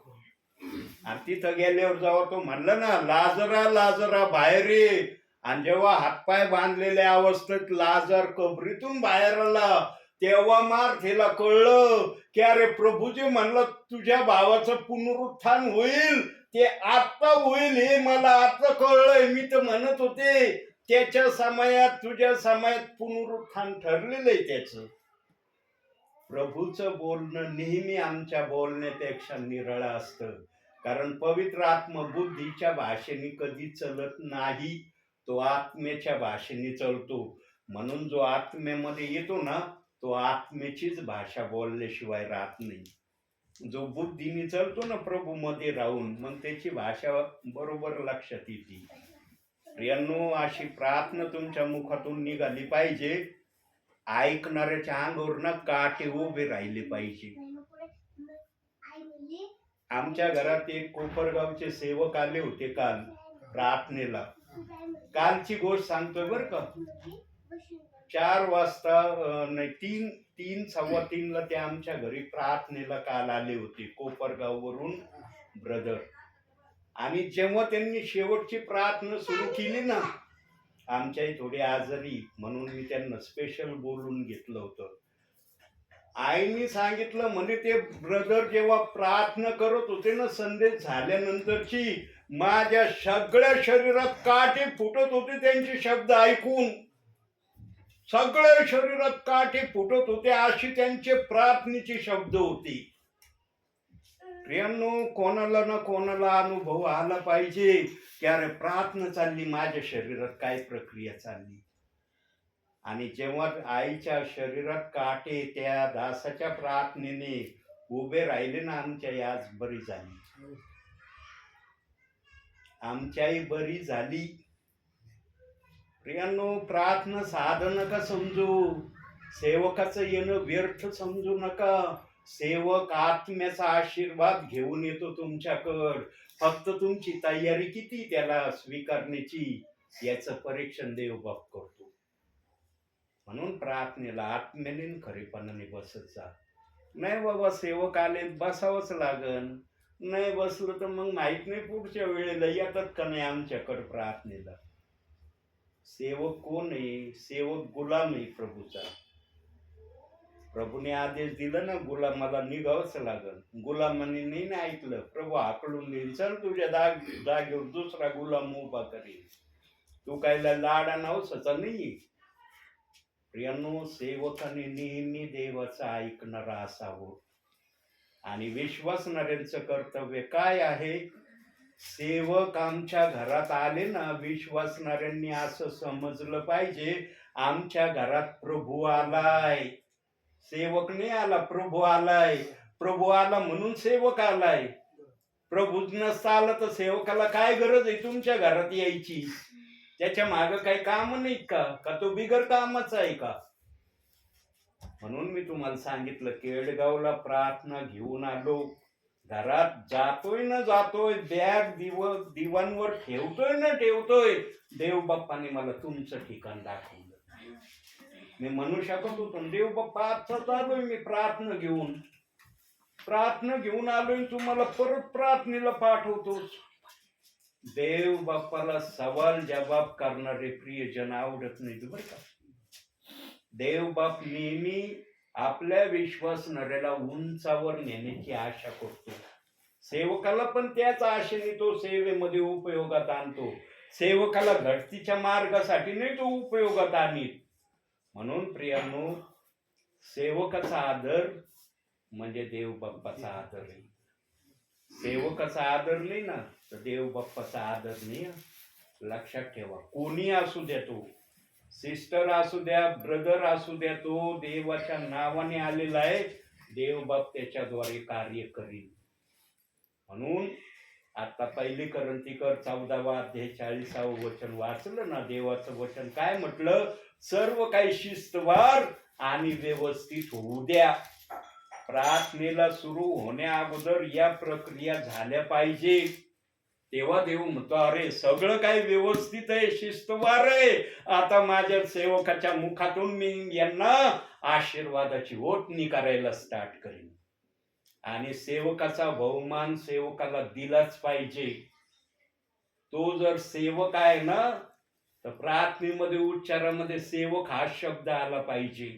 आणि तिथं गेल्यावर जेव्हा तो म्हणला ना, लाजरा लाजरा बाहेर ये, आणि जेव्हा हातपाय बांधलेल्या अवस्थेत लाजर कबरीतून बाहेर आला, तेव्हा मार्थेला कळलं की अरे प्रभू जे म्हणलं तुझ्या भावाचं पुनरुत्थान होईल ते आता होईल हे मला आता कळलंय. मी तर म्हणत होते त्याच्या समयात तुझ्या समयात पुनरुत्थान ठरलेलं आहे त्याचं. प्रभूचं बोलणं नेहमी आमच्या बोलण्यापेक्षा निराळं असतं, कारण पवित्र आत्मा बुद्धीच्या भाषेने कधी चलत नाही, तो आत्म्याच्या भाषेने चलतो. म्हणून जो आत्म्यामध्ये येतो ना, तो आत्म्याचीच भाषा बोलल्याशिवाय राहत नाही. जो बुद्धीने चलतो ना प्रभू मध्ये राहून, मग त्याची भाषा बरोबर लक्षात येते. प्रियांनो, अशी प्रार्थना तुमच्या मुखातून निघाली पाहिजे. ऐकणाऱ्याच्या अंगावर ना काटे उभे राहिले पाहिजे. आमच्या घरात एक कोपरगावचे सेवक आले होते काल प्रार्थनेला. कालची गोष्ट सांगतोय बर का. 4 वाजता नाही 3:15 ते आमच्या घरी प्रार्थनेला काल आले होते कोपरगाव वरून ब्रदर. आणि जेव्हा त्यांनी शेवटची प्रार्थना सुरू केली ना, आमच्याही थोडी आजारी म्हणून मी त्यांना स्पेशल बोलून घेतलं होतं. आईने सांगितलं म्हणे ते ब्रदर जेव्हा प्रार्थना करत होते ना, संदेश झाल्यानंतरची, माझ्या सगळ्या शरीरात काटे फुटत होते त्यांचे शब्द ऐकून. सगळ्या शरीरात काटे फुटत होते, अशी त्यांचे प्रार्थनेचे शब्द होते. प्रियांनो, कोणाला ना कोणाला अनुभव आला पाहिजे की अरे प्रार्थना चालली, माझ्या शरीरात काय प्रक्रिया चालली. आणि जेव्हा आईच्या शरीरात काटे त्या दासाच्या प्रार्थनेने उभे राहिले ना, आमच्याही आज बरी झाली. आमच्याही बरी झाली. प्रियांनो, प्रार्थना साधन नका समजू. सेवकाचं येणं व्यर्थ समजू नका. सेवक आत्म्याचा आशीर्वाद घेऊन येतो तुमच्याकडं. फक्त तुमची तयारी किती त्याला स्वीकारण्याची याचं परीक्षण देवबाप करतो. म्हणून प्रार्थनेला आत्म्याने खरेपणाने बसत जा. नाही बाबा सेवक आले बसावंच लागन, नाही बसलं तर मग माहित नाही पुढच्या वेळेला येतात का नाही आमच्याकडे प्रार्थनेला. सेवक कोण आहे? सेवक गुलाम आहे प्रभूचा. प्रभूने आदेश दिला ना, गुलामाला निघावंच लागल. गुलामाने नाही ऐकलं, प्रभू हाकलून देईल, चल तुझ्या जागेवर दुसरा गुलाम उभा करेल. तू काय लाडा नवसाचा नाही. प्रियांनो, सेवकाने नेहमी देवाचं ऐकणारा असावं. आणि विश्वासणाऱ्यांचं कर्तव्य काय आहे? सेवक आमच्या घरात आले ना, विश्वासणाऱ्यांनी असं समजलं पाहिजे आमच्या घरात प्रभू आलाय. सेवक नाही आला, प्रभू आलाय. प्रभू आला म्हणून सेवक आलाय. प्रभू नसता आला तर सेवकाला काय गरज आहे तुमच्या घरात यायची? त्याच्या माग काही काम नाही का तो बिगर कामाचा आहे का? म्हणून मी तुम्हाला सांगितलं, केडगावला प्रार्थना घेऊन आलो, घरात जातोय ना जातोय, बॅग दिवाणवर ठेवतोय ना ठेवतोय, देव बाप्पाने मला तुमचं ठिकाण दाखवलं. मी म्हणू शकत होतो देव बाप्पा आजचा आलोय मी प्रार्थना घेऊन आलोय, तुम्हाला परत प्रार्थनेला पाठवतो. देव बाप्पाला सवाल जवाब करणारे प्रियजन आवडत नाही बरं का. देव बाप नेहमी आपल्या विश्वासणाऱ्याला उंचावर नेण्याची आशा करतो. सेवकाला पण त्याच आशेने तो सेवेमध्ये उपयोगात आणतो. सेवकाला घटतीच्या मार्गासाठी नाही तो उपयोगात आणीत. म्हणून प्रियांनो, सेवकाचा आदर म्हणजे देव बाप्पाचा आदर आहे. सेवकाचा आदर नाही ना तर देव बाप्पाचा आदर नाही. लक्षात ठेवा, कोणी असू द्या, तो सिस्टर असू द्या, ब्रदर असू द्या, तो देवाच्या नावाने आलेला आहे. देव बाप त्याच्याद्वारे कार्य करील. म्हणून आता पहिली करंतीकर 14वा अध्याय 40वे वचन वाचलं ना, देवाचं वचन काय म्हटलं? सर्व काही शिस्तवार आणि व्यवस्थित होऊ द्या. प्रार्थनेला सुरू होण्या अगोदर या प्रक्रिया झाल्या पाहिजे. तेव्हा देव म्हणतो, अरे सगळं काही व्यवस्थित आहे, शिस्तवार आहे, आता माझ्या सेवकाच्या मुखातून मी यांना आशीर्वादाची ओटणी करायला स्टार्ट करेन. आणि सेवकाचा बहुमान सेवकाला दिलाच पाहिजे. तो जर सेवक आहे ना, तर प्रार्थनेमध्ये उच्चारामध्ये सेवक हा शब्द आला पाहिजे.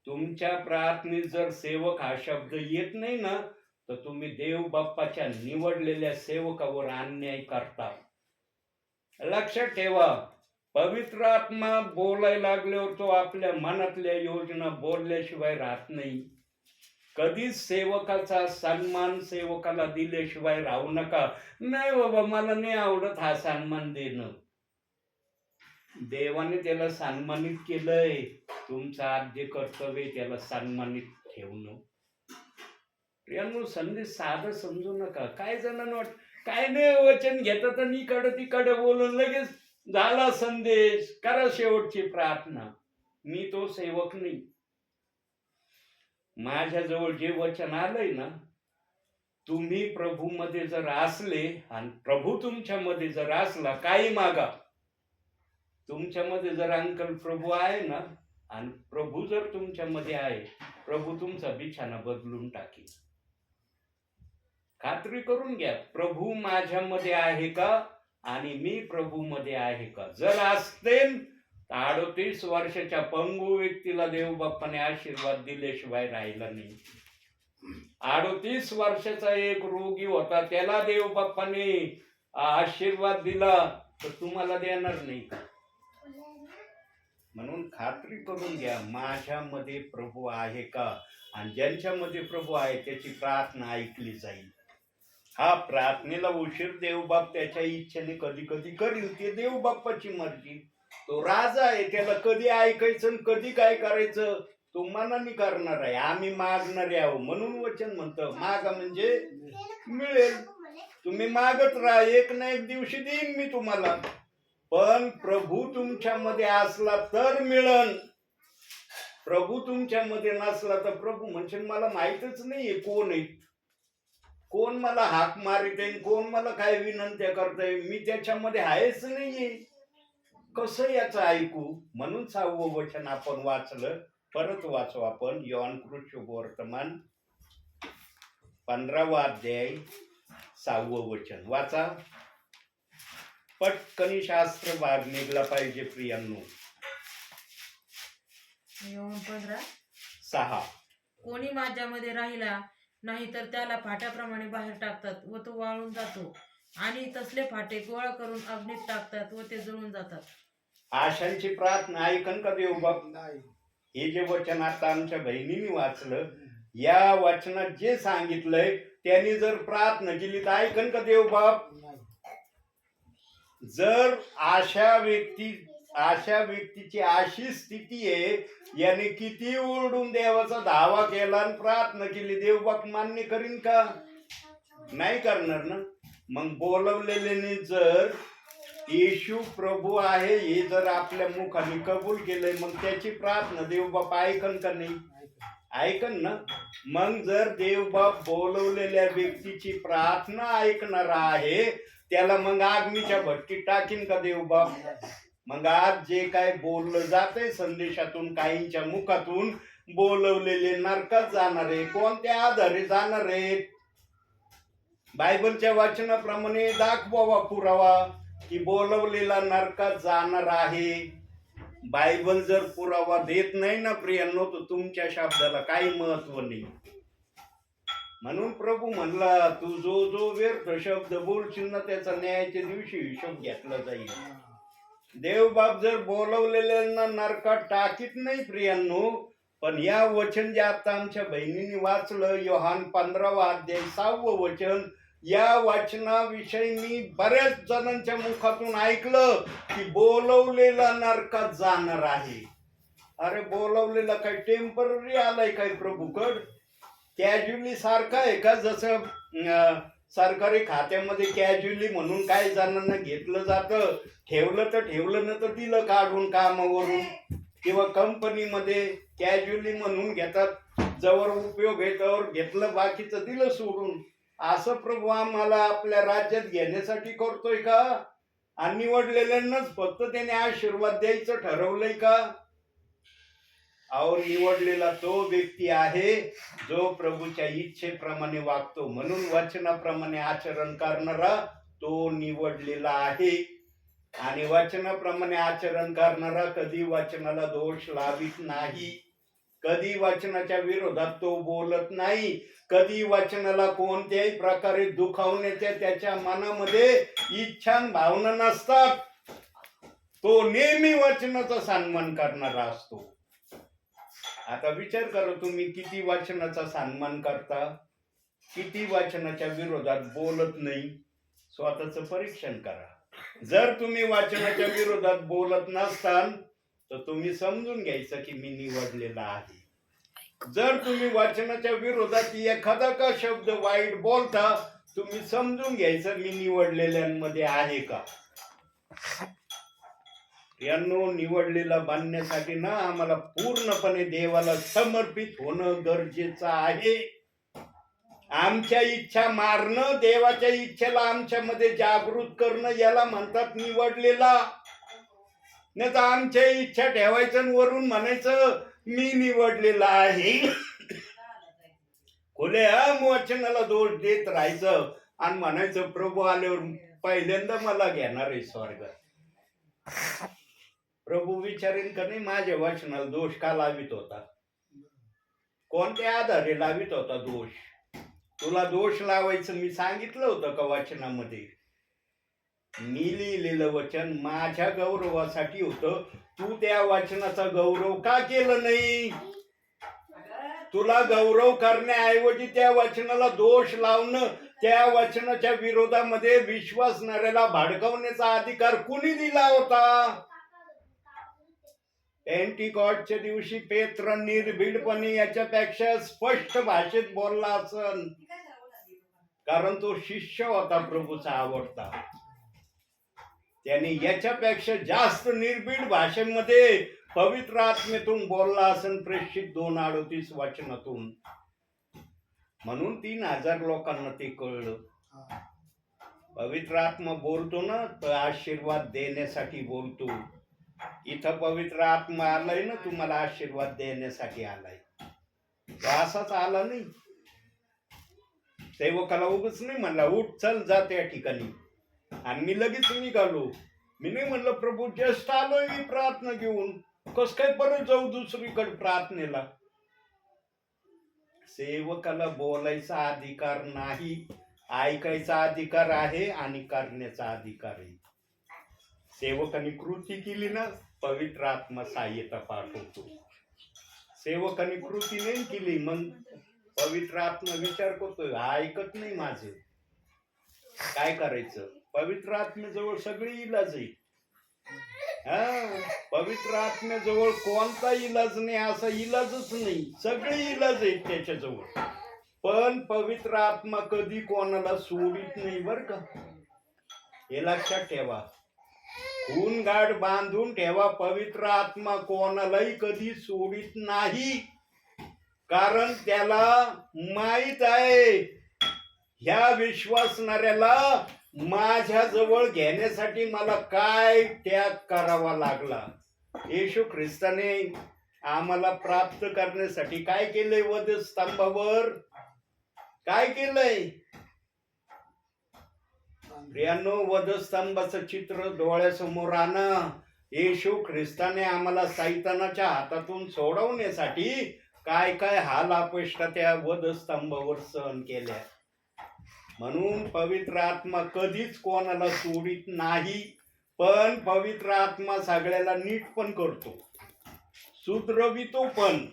तुमच्या प्रार्थनेत जर सेवक हा शब्द येत नाही ना, तर तुम्ही देव बाप्पाच्या निवडलेल्या सेवकावर अन्याय करता. लक्षात ठेवा, पवित्र आत्मा बोलायला लागल्यावर तो आपल्या मनातल्या योजना बोलल्याशिवाय राहत नाही. कधीच सेवकाचा सन्मान सेवकाला दिल्याशिवाय राहू नका. नाही बाबा, मला नाही आवडत हा सन्मान देणं. देवाने त्याला सन्मानित केलंय. तुमचं आद्य कर्तव्य त्याला सन्मानित ठेवणं. प्रियांनो, संदेश साधं समजू नका. काय जणांना वाटत काय नाही, वचन घेतात आणि इकडं तिकडं बोलून लगेच झाला संदेश, करा शेवटची प्रार्थना. मी तो सेवक नाही. माझ्याजवळ जे वचन आलंय ना, तुम्ही प्रभूमध्ये जर असले आणि प्रभू तुमच्यामध्ये जर असला, काही मागा. तुमच्यामध्ये जर अंकल प्रभू आहे ना, आणि प्रभू जर तुमच्यामध्ये आहे, प्रभू तुमचा बिछाना बदलून टाकेल. खात्री करून घ्या, प्रभू माझ्यामध्ये आहे का आणि मी प्रभूमध्ये आहे का? जर असतील, 38 वर्षाच्या पंगू व्यक्तीला देव बाप्पाने आशीर्वाद दिल्याशिवाय राहिला नाही. 38 वर्षाचा एक रोगी होता, त्याला देव बाप्पाने आशीर्वाद दिला, तर तुम्हाला देणार नाही का? म्हणून खात्री करून घ्या, माझ्यामध्ये प्रभू आहे का? आणि ज्यांच्यामध्ये प्रभू आहे त्याची प्रार्थना ऐकली जाईल. हा प्रार्थनेला उशीर देवबाप त्याच्या इच्छेने कधी कधी करील, ते देवबाप्पाची मर्जी. तो राजा आहे, त्याला कधी ऐकायचं कधी काय करायचं तो मनाने करणार आहे. आम्ही मागणारे आहो. म्हणून वचन म्हणतं, मागा म्हणजे मिळेल. तुम्ही मागत राहा, एक ना एक दिवशी देईन मी तुम्हाला. पण प्रभू तुमच्यामध्ये असला तर मिळन. प्रभू तुमच्यामध्ये नसला तर प्रभू म्हणशील मला माहितच नाहीये कोण आहे, कोण मला हाक मारित आहे, कोण मला काय विनंत्या करताय, मी त्याच्यामध्ये आहेच नाहीये, कसं याचं ऐकू? म्हणून 6वं वचन आपण वाचलं. परत वाचू आपण. योहान शुभवर्तमान 15वा अध्याय 6वं वचन वाचा. पटकनी शास्त्र भाग निघला पाहिजे प्रियांनो. योहान 15:6. 6. कोणी माझ्यामध्ये राहिला नाही तर त्याला फाट्याप्रमाणे बाहेर टाकतात व तो वाळून जातो, आणि तसले फाटे गोळा करून अग्नीत टाकतात व ते जळून जातात. आशांची प्रार्थना ऐकन का देव बाप? हे जे वचन आता आमच्या बहिणीने वाचलं, या वचनात जे सांगितलंय त्यांनी जर प्रार्थना केली तर ऐकन का देव बाप? जर अशा व्यक्तीची अशी स्थिती आहे, याने किती ओरडून देवाचा धावा केला आणि प्रार्थना केली, देवबाप मान्य करीन का? नाही करणार ना. मग बोलवलेल्याने जर येशू प्रभू आहे हे जर आपल्या मुखाने कबूल केलंय, मग त्याची प्रार्थना देवबाप ऐकन का नाही? ऐकन ना. मग जर देवबाप बोलवलेल्या व्यक्तीची प्रार्थना ऐकणार आहे, त्याला मग अग्नीच्या भट्टीत टाकीन का देवबाप? मग आज जे काय बोललं जातंय संदेशातून, काहींच्या मुखातून, बोलवलेले नरकात जाणार आहे. कोणत्या आधारे जाणार आहेत? बायबलच्या वाचनाप्रमाणे दाखवावा पुरावा की बोलवलेला नरकात जाणार आहे. बायबल जर पुरावा देत नाही ना प्रियांनो, तर तुमच्या शब्दाला काही महत्व नाही. म्हणून प्रभू म्हणला, तू जो व्यर्थ शब्द बोलशील ना, त्याचा न्यायाच्या दिवशी हिशोब घेतला जाईल. देवबाप जर बोलवलेल्यांना नरकात टाकीत नाही प्रियांनो, पण या वचन जे आता आमच्या बहिणीने वाचलं, योहान 15वा अध्याय 6वं वचन, या वचनाविषयी मी बऱ्याच जणांच्या मुखातून ऐकलं की बोलवलेला नरकात जाणार आहे. अरे बोलवलेला काय टेम्पररी आलाय काय प्रभूकड? कॅज्युअली सारखा आहे का? जसं सरकारी खात्यामध्ये कॅज्युअली म्हणून काही जणांना घेतलं जातं, ठेवलं तर ठेवलं, न तर दिलं काढून कामावरून, किंवा कंपनीमध्ये कॅज्युअली म्हणून घेतात, जवळ उपयोग आहे त्यावर घेतलं, बाकीचं दिलं सोडून. असं प्रभू आम्हाला आपल्या राज्यात घेण्यासाठी करतोय का? आणि निवडलेल्यांनाच फक्त त्याने आशीर्वाद द्यायचं ठरवलंय का? अहो, निवडलेला तो व्यक्ती आहे जो प्रभूच्या इच्छेप्रमाणे वागतो, म्हणून वचनाप्रमाणे आचरण करणारा तो निवडलेला आहे. आणि वचनाप्रमाणे आचरण करणारा कधी वचनाला दोष लावित नाही, कधी वचनाच्या विरोधात तो बोलत नाही, कधी वचनाला कोणत्याही प्रकारे दुखावण्याच्या त्याच्या मनामध्ये इच्छा भावना नसतात. तो नेहमी वचनाचा सन्मान करणारा असतो. आता विचार करा, तुम्ही किती वचनाचा सन्मान करता, किती वचनाच्या विरोधात बोलत नाही. स्वतःचं परीक्षण करा. जर तुम्ही वचनाच्या विरोधात बोलत नसताल तर तुम्ही समजून घ्यायचं की मी निवडलेला आहे. जर तुम्ही वचनाच्या विरोधात एखादा का शब्द वाईट बोलता, तुम्ही समजून घ्यायचं मी निवडलेल्यांमध्ये आहे का. यांनो, निवडलेला बनण्यासाठी ना आम्हाला पूर्णपणे देवाला समर्पित होणं गरजेचं आहे. आमच्या इच्छा मारणं, देवाच्या इच्छेला आमच्यामध्ये जागृत करणं, याला म्हणतात निवडलेला. नाही तर आमच्या इच्छा ठेवायचं वरून म्हणायचं मी निवडलेला आहे. खुल्या वचनाला दोष देत राहायचं आणि म्हणायचं प्रभू आल्यावर पहिल्यांदा मला घेणार आहे स्वर्गात. प्रभू विचारेन का नाही माझ्या वचनाला दोष का लावित होता, कोणत्या आधारे लावित होता दोष. तुला दोष लावायचं मी सांगितलं होतं का वचनामध्ये. मी लिहिलेलं वचन माझ्या गौरवासाठी होतं, तू त्या वचनाचा गौरव का केलं नाही. तुला गौरव करण्याऐवजी त्या वचनाला दोष लावणं, त्या वचनाच्या विरोधामध्ये विश्वासणाऱ्याला भडकवण्याचा अधिकार कुणी दिला होता. पेंटिकॉस्टच्या दिवशी पेत्र निर्भीडपणे याच्यापेक्षा स्पष्ट भाषेत बोलला असन, कारण तो शिष्य होता प्रभूचा आवडता. त्याने याच्यापेक्षा जास्त निर्भीड भाषेमध्ये पवित्र आत्मेतून बोलला असन, प्रेषित 2:38 वचनातून. म्हणून 3000 लोकांना ते कळलं. पवित्र आत्मा बोलतो ना तर आशीर्वाद देण्यासाठी बोलतो. इथं पवित्र आत्मा आलाय ना तुम्हाला आशीर्वाद देण्यासाठी आलाय, तो असाच आला नाही. सेवकाला उगच नाही म्हणला उठ चल जा त्या ठिकाणी आणि मी लगेच निघालो. मी नाही म्हणलं प्रभू जस्ट आलोय मी प्रार्थना घेऊन, कस काय परत जाऊ दुसरीकडे प्रार्थनेला. सेवकाला बोलायचा अधिकार नाही, ऐकायचा अधिकार आहे आणि करण्याचा अधिकार आहे. सेवकांनी कृती केली ना पवित्र आत्मा सहाय्यता पाठवतो. सेवकांनी कृती नाही केली मग पवित्र आत्मा विचार करतोय ऐकत नाही माझं, काय करायचं. पवित्र आत्म्याजवळ सगळी इलाज आहे. पवित्र आत्म्याजवळ कोणता इलाज नाही असा इलाजच नाही, सगळे इलाज आहेत त्याच्याजवळ. पण पवित्र आत्मा कधी कोणाला सोडित नाही बर का, हे लक्षात ठेवा. खून गाठ बांधून ठेवा, पवित्र आत्मा कोणालाही कधी सोडित नाही. कारण त्याला माहित आहे ह्या विश्वासणाऱ्याला माझ्या जवळ घेण्यासाठी मला काय त्याग करावा लागला. येशू ख्रिस्ताने आम्हाला प्राप्त करण्यासाठी काय केलंय, वधस्तंभावर काय केलंय. प्रियांनो, वधस्तंभाचं चित्र डोळ्यासमोर आणा. येशू ख्रिस्ताने आम्हाला सैतानाच्या हातातून सोडवण्यासाठी काय काय हाल अपेष्टा त्या वधस्तंभावर सहन केल्या. म्हणून पवित्र आत्मा कधीच कोणाला सोडित नाही. पण पवित्र आत्मा सगळ्याला नीट पण करतो, सुधरवितो पण.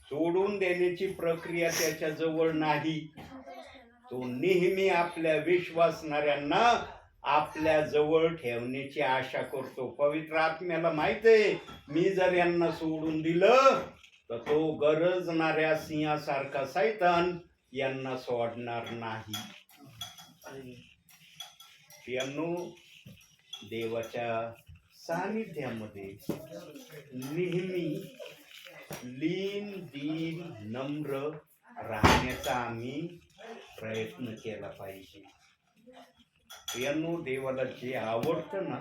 सोडून देण्याची प्रक्रिया त्याच्या जवळ नाही. तो नेहमी आपल्या विश्वासणाऱ्यांना आपल्या जवळ ठेवण्याची आशा करतो. पवित्र आत्म्याला माहित आहे मी जर यांना सोडून दिलं तर तो गरजणाऱ्या सिंहासारखा सैतान यांना सोडणार नाही. यांनो, देवाच्या सानिध्यामध्ये नेहमी लीन दीन नम्र राहण्याचा आम्ही प्रयत्न केला पाहिजे. यांनो, देवाला जे आवडतं ना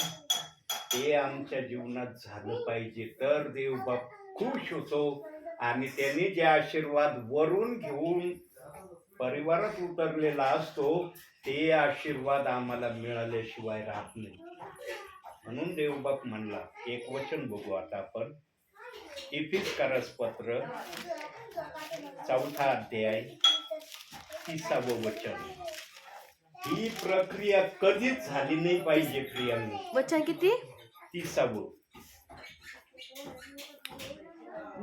ते आमच्या जीवनात झालं पाहिजे, तर देव बाप खुश होतो आणि त्याने जे आशीर्वाद वरून घेऊन परिवारात उतरलेला असतो ते आशीर्वाद आम्हाला मिळाल्याशिवाय राहत नाही. म्हणून देवबाप म्हणला, एक वचन बघू आता आपण. इफिसकारास पत्र 4 अध्याय 30 वचन. ही प्रक्रिया कधीच झाली नाही पाहिजे प्रियांनी. वचन किती? 30.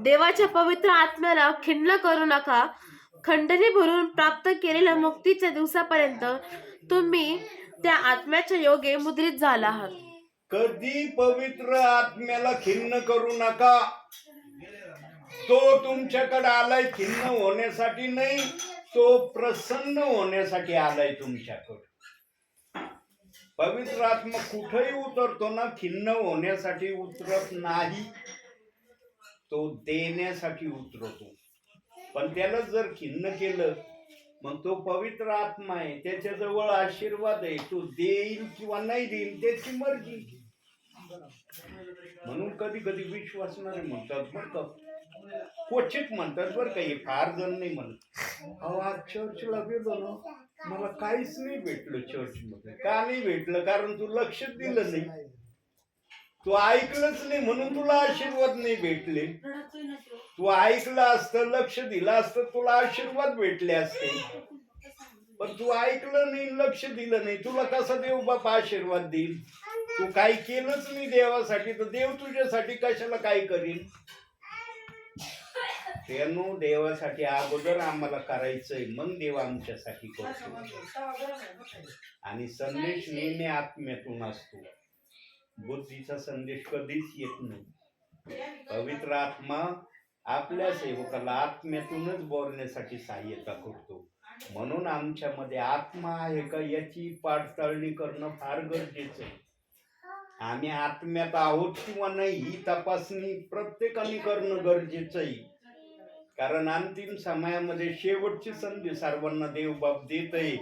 देवाच्या पवित्र आत्म्याला खिन्न करू नका. खंडणी भरून प्राप्त केलेल्या मुक्तीच्या दिवसापर्यंत तुम्ही त्या आत्म्याच्या योगे मुद्रित झाला आहात. कधी पवित्र आत्म्याला खिन्न करू नका. तो तुमच्याकडे आलाय खिन्न होण्यासाठी नाही, तो प्रसन्न होण्यासाठी आलाय तुमच्याकडे. पवित्र आत्मा कुठेही उतरतो ना, खिन्न होण्यासाठी उतरत नाही, तो देण्यासाठी उतरतो. पण त्याला जर खिन्न केलं मग तो पवित्र आत्मा आहे, त्याच्याजवळ आशीर्वाद आहे, तो देईल किंवा नाही देईल त्याची मर्जी. म्हणून कधी कधी विश्वासणारे म्हणतात बरं का, क्वचित म्हणतात बरं का, हे फार जण नाही म्हणत, अहो आज चर्चला गेलो ना, मला काहीच नाही भेटलं चर्चमध्ये. का नाही भेटलं? कारण तू लक्षच दिलं नाही, तू ऐकलंच नाही, म्हणून तुला आशीर्वाद नाही भेटले. तू ऐकलं असतं, लक्ष दिलं असतं, तुला आशीर्वाद भेटले असते. पण तू ऐकलं नाही, लक्ष दिलं नाही, तुला कसा देव बाप आशीर्वाद देईल? तू काही केलंच नाही देवासाठी, तर देव तुझ्यासाठी कशाला काय करील? त्यानो देवासाठी अगोदर आम्हाला करायचंय, मग देव आमच्यासाठी करतो. आणि संदेश नेहमी आत्म्यातून असतो, बुद्धीचा संदेश कधीच येत नाही. पवित्र आत्मा आपल्या सेवकाला आत्म्यातूनच बोलण्यासाठी सहाय्यता करतो. म्हणून आमच्यामध्ये आत्मा आहे का याची पडताळणी करणं फार गरजेचं आहे. आम्ही आत्म्यात आहोत किंवा नाही ही तपासणी प्रत्येकाने करणं गरजेचं आहे. कारण अंतिम समयामध्ये शेवटची संधी सर्वांना देवबाप देत आहे.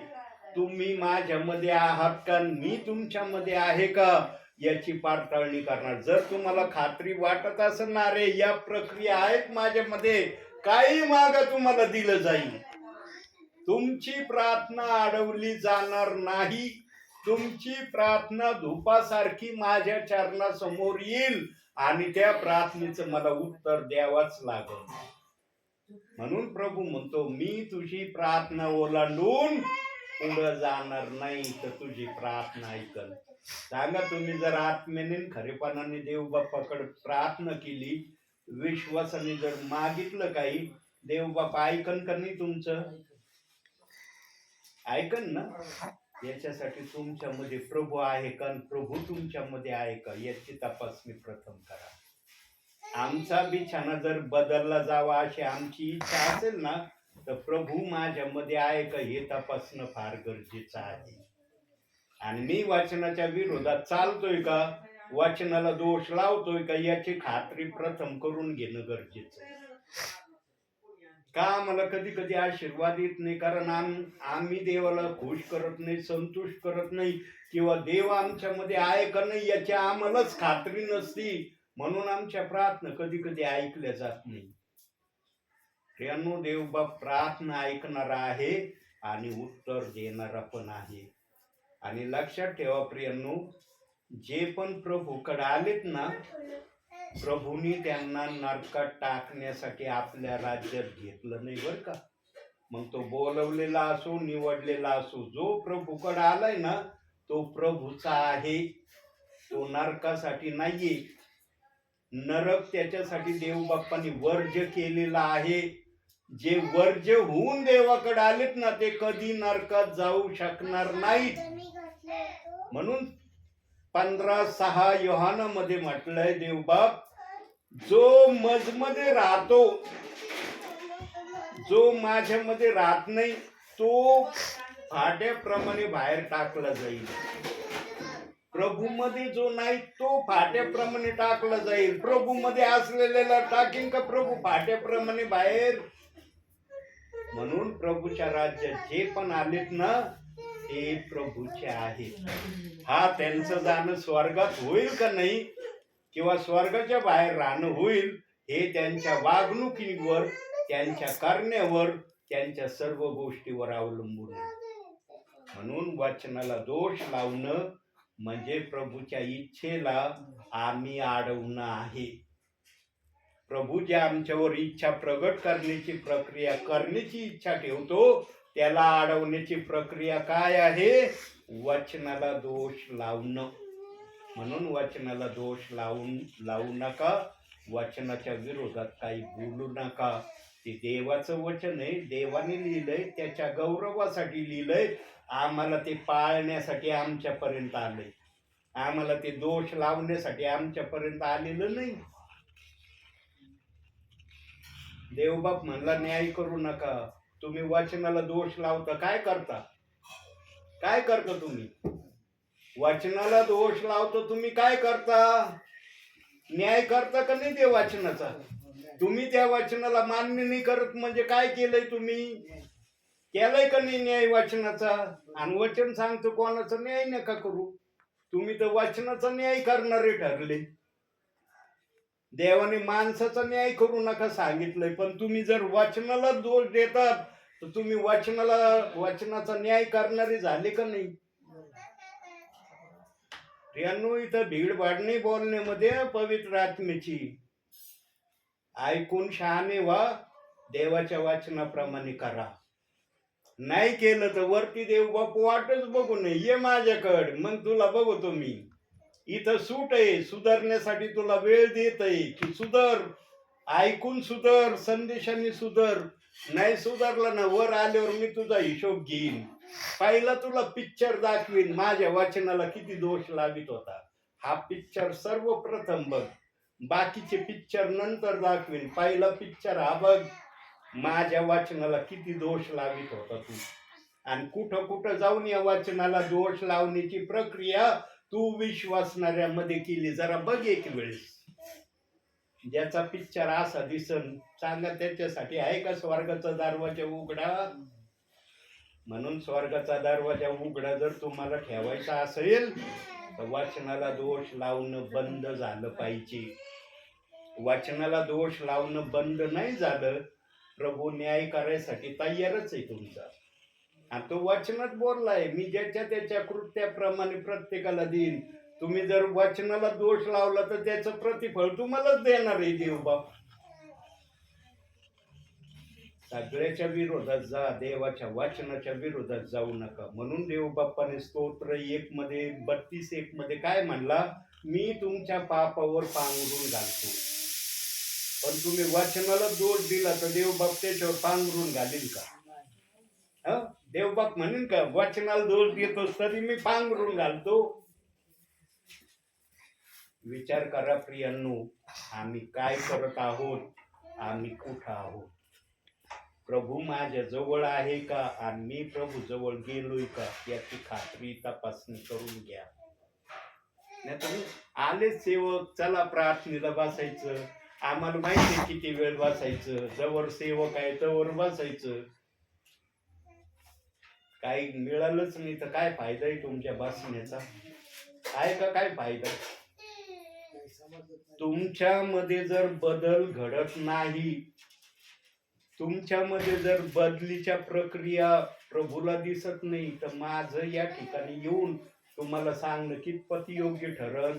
तुम्ही माझ्यामध्ये आहात का, मी तुमच्यामध्ये आहे का याची पडताळणी करणार. जर तुम्हाला खात्री वाटत असणार रे या प्रक्रिया आहेत माझ्यामध्ये, काही मागा तुम्हाला दिलं जाईल. तुमची प्रार्थना अडवली जाणार नाही. तुमची प्रार्थना धुपासारखी माझ्या चरणासमोर येईल आणि त्या प्रार्थनेचं मला उत्तर द्यावाच लागेल. म्हणून प्रभू म्हणतो, मी तुझी प्रार्थना ओलांडून पुढे जाणार नाही, तर तुझी प्रार्थना ऐकल. सांगा, तुम्ही जर आत्म्याने खरेपणाने देवबापाकडे प्रार्थना केली, विश्वासाने जर मागितलं काही, देवबाप ऐकन का नाही तुमचं? ऐकन ना. याच्यासाठी तुमच्यामध्ये प्रभू आहे का, प्रभू तुमच्यामध्ये आहे का याची तपासणी प्रथम करा. आमचा बिछाना जर बदलला जावा अशी आमची इच्छा असेल ना, तर प्रभू माझ्यामध्ये आहे का हे तपासणं फार गरजेचं आहे. आणि मी वचनाच्या विरोधात चालतोय का, वचनाला दोष लावतोय का याची खात्री प्रथम करून घेणं गरजेचं आहे. का आम्हाला कधी कधी आशीर्वाद येत नाही? कारण आम्ही देवाला खुश करत नाही, संतुष्ट करत नाही, किंवा देव आमच्यामध्ये आहे का नाही याची आम्हालाच खात्री नसती. म्हणून आमच्या प्रार्थना कधी कधी ऐकल्या जात नाही. प्रियांनो, देवबाप प्रार्थना ऐकणारा आहे आणि उत्तर देणारा पण आहे. आणि लक्षात ठेवा प्रियांनो, जे पण प्रभूकडे आलेत ना, प्रभूंनी त्यांना नरकात टाकण्यासाठी आपल्या राज्यात घेतलं नाही बरं का. मग तो बोलवलेला असो, निवडलेला असो, जो प्रभूकडे आलाय ना तो प्रभूचा आहे, तो नरकासाठी नाहीये. नरक त्याच्यासाठी देवबाप्पांनी वर्ज्य केलेला आहे. जे वर्ज्य होऊन देवाकडे आलेत ना ते कधी नरकात जाऊ शकणार नाहीत. म्हणून 15:6 योहानामध्ये म्हटलंय, देवबाप जो मजमध्ये राहतो, जो माझ्यामध्ये राहत नाही तो फाट्याप्रमाणे बाहेर टाकला जाईल. प्रभूमध्ये जो नाही तो फाट्याप्रमाणे टाकला जाईल. प्रभूमध्ये असलेल्याला टाकीन का प्रभू फाट्याप्रमाणे बाहेर? म्हणून प्रभूच्या राज्यात जे पण आलेत ना ते प्रभूचे आहेत. हा त्यांचं जाणं स्वर्गात होईल का नाही किंवा स्वर्गाच्या बाहेर राहणं होईल हे त्यांच्या वागणुकीवर, त्यांच्या करण्यावर, त्यांच्या सर्व गोष्टीवर अवलंबून आहे. म्हणून वचनाला दोष लावणं म्हणजे प्रभूच्या इच्छेला आम्ही अडवणं आहे. प्रभू जे आमच्यावर इच्छा प्रगट करण्याची प्रक्रिया करण्याची इच्छा ठेवतो त्याला अडवण्याची प्रक्रिया काय आहे? वचनाला दोष लावणं. म्हणून वचनाला दोष लावू नका. वचनाच्या विरोधात काही बोलू नका. ते देवाचं वचन आहे, देवाने लिहिलंय, त्याच्या गौरवासाठी लिहिलंय. आम्हाला ते पाळण्यासाठी आमच्यापर्यंत आलंय. आम्हाला ते दोष लावण्यासाठी आमच्यापर्यंत आलेलं नाही. देवबाप म्हणला न्याय करू नका. तुम्ही वचनाला दोष लावता. काय करता? काय करता तुम्ही? वचनाला दोष लावतो तुम्ही काय करता? न्याय करता का नाही ते वचनाचा? तुम्ही त्या वचनाला मान्य नाही करत म्हणजे काय केलंय तुम्ही? केलंय का नाही न्याय वचनाचा? आणि वचन सांगतो कोणाचा न्याय नका करू. तुम्ही तर वचनाचा न्याय करणारे ठरले. देवाने माणसाचा न्याय करू नका सांगितलंय, पण तुम्ही जर वचनाला दोष देतात तर तुम्ही वचनाचा न्याय करणारे झाले का नाही? प्रियांनो, इथं भीड वाढणे बोलण्यामध्ये पवित्र आत्म्याची. ऐकून शहाणे व्हा, देवाच्या वचनाप्रमाणे करा. नाही केलं तर वरती देव बापू वाटच बघू नये, ये माझ्याकडे, मग तुला बघतो मी. इथं सूट आहे, सुधारण्यासाठी तुला वेळ देत आहे की सुधर, ऐकून सुधर, संदेशाने सुधर. नाही सुधारला ना वर आल्यावर मी तुझा हिशोब घेईन. पहिला तुला पिक्चर दाखवीन माझ्या वचनाला किती दोष लावित होता. हा पिक्चर सर्वप्रथम बघ, बाकीचे पिक्चर नंतर दाखवीन. पहिला पिक्चर हा बघ, माझ्या वचनाला किती दोष लावित होता तू. आणि कुठं कुठं जाऊन या वचनाला दोष लावण्याची प्रक्रिया तू विश्वासणाऱ्यामध्ये केली. जरा बघ एक वेळेस. ज्याचा पिक्चर असा दिसन सांगा त्याच्यासाठी आहे का स्वर्गाचा दरवाजा उघडा? म्हणून स्वर्गाचा दरवाजा उघडा जर तुम्हाला ठेवायचा असेल तर वचनाला दोष लावणं बंद झालं पाहिजे. वचनाला दोष लावणं बंद नाही झालं, प्रभू न्याय करायसाठी तयारच आहे तुमचा. आणि तो वचनात बोललाय, मी ज्याच्या त्याच्या कृत्याप्रमाणे प्रत्येकाला देईन. तुम्ही जर वचनाला दोष लावला तर त्याचं प्रतिफळ तुम्हालाच देणार आहे देवबाप. सगळ्याच्या विरोधात जा, देवाच्या वचनाच्या विरोधात जाऊ नका. म्हणून देवबाप्पाने स्तोत्र 1:32 मध्ये काय म्हणला? मी तुमच्या पापावर पांघरून घालतो. पण तुम्ही वचनाला दोष दिला तर देवबाप त्याच्यावर पांघरून घालील का? देवबाप म्हणेन का वचनाला दोष देतोस तरी मी पांघरून घालतो? विचार करा प्रियांनो, आम्ही काय करत आहोत, आम्ही कुठं आहोत. प्रभू माझ्या जवळ आहे का आणि मी प्रभू जवळ गेलोय का याची खात्री तपासणी करून घ्या. नाही तर आले सेवक, चला प्रार्थनेला बसायचं, आम्हाला माहिती आहे किती वेळ बसायचं, जवळ सेवक आहे तवर बसायचं. काही मिळालंच नाही तर काय फायदा आहे तुमच्या बसण्याचा? आहे का काय फायदा? तुमच्यामध्ये जर बदल घडत नाही, तुमच्यामध्ये जर बदलीच्या प्रक्रिया प्रभूला दिसत नाही तर माझं या ठिकाणी येऊन तुम्हाला सांगणं कितपत योग्य ठरल?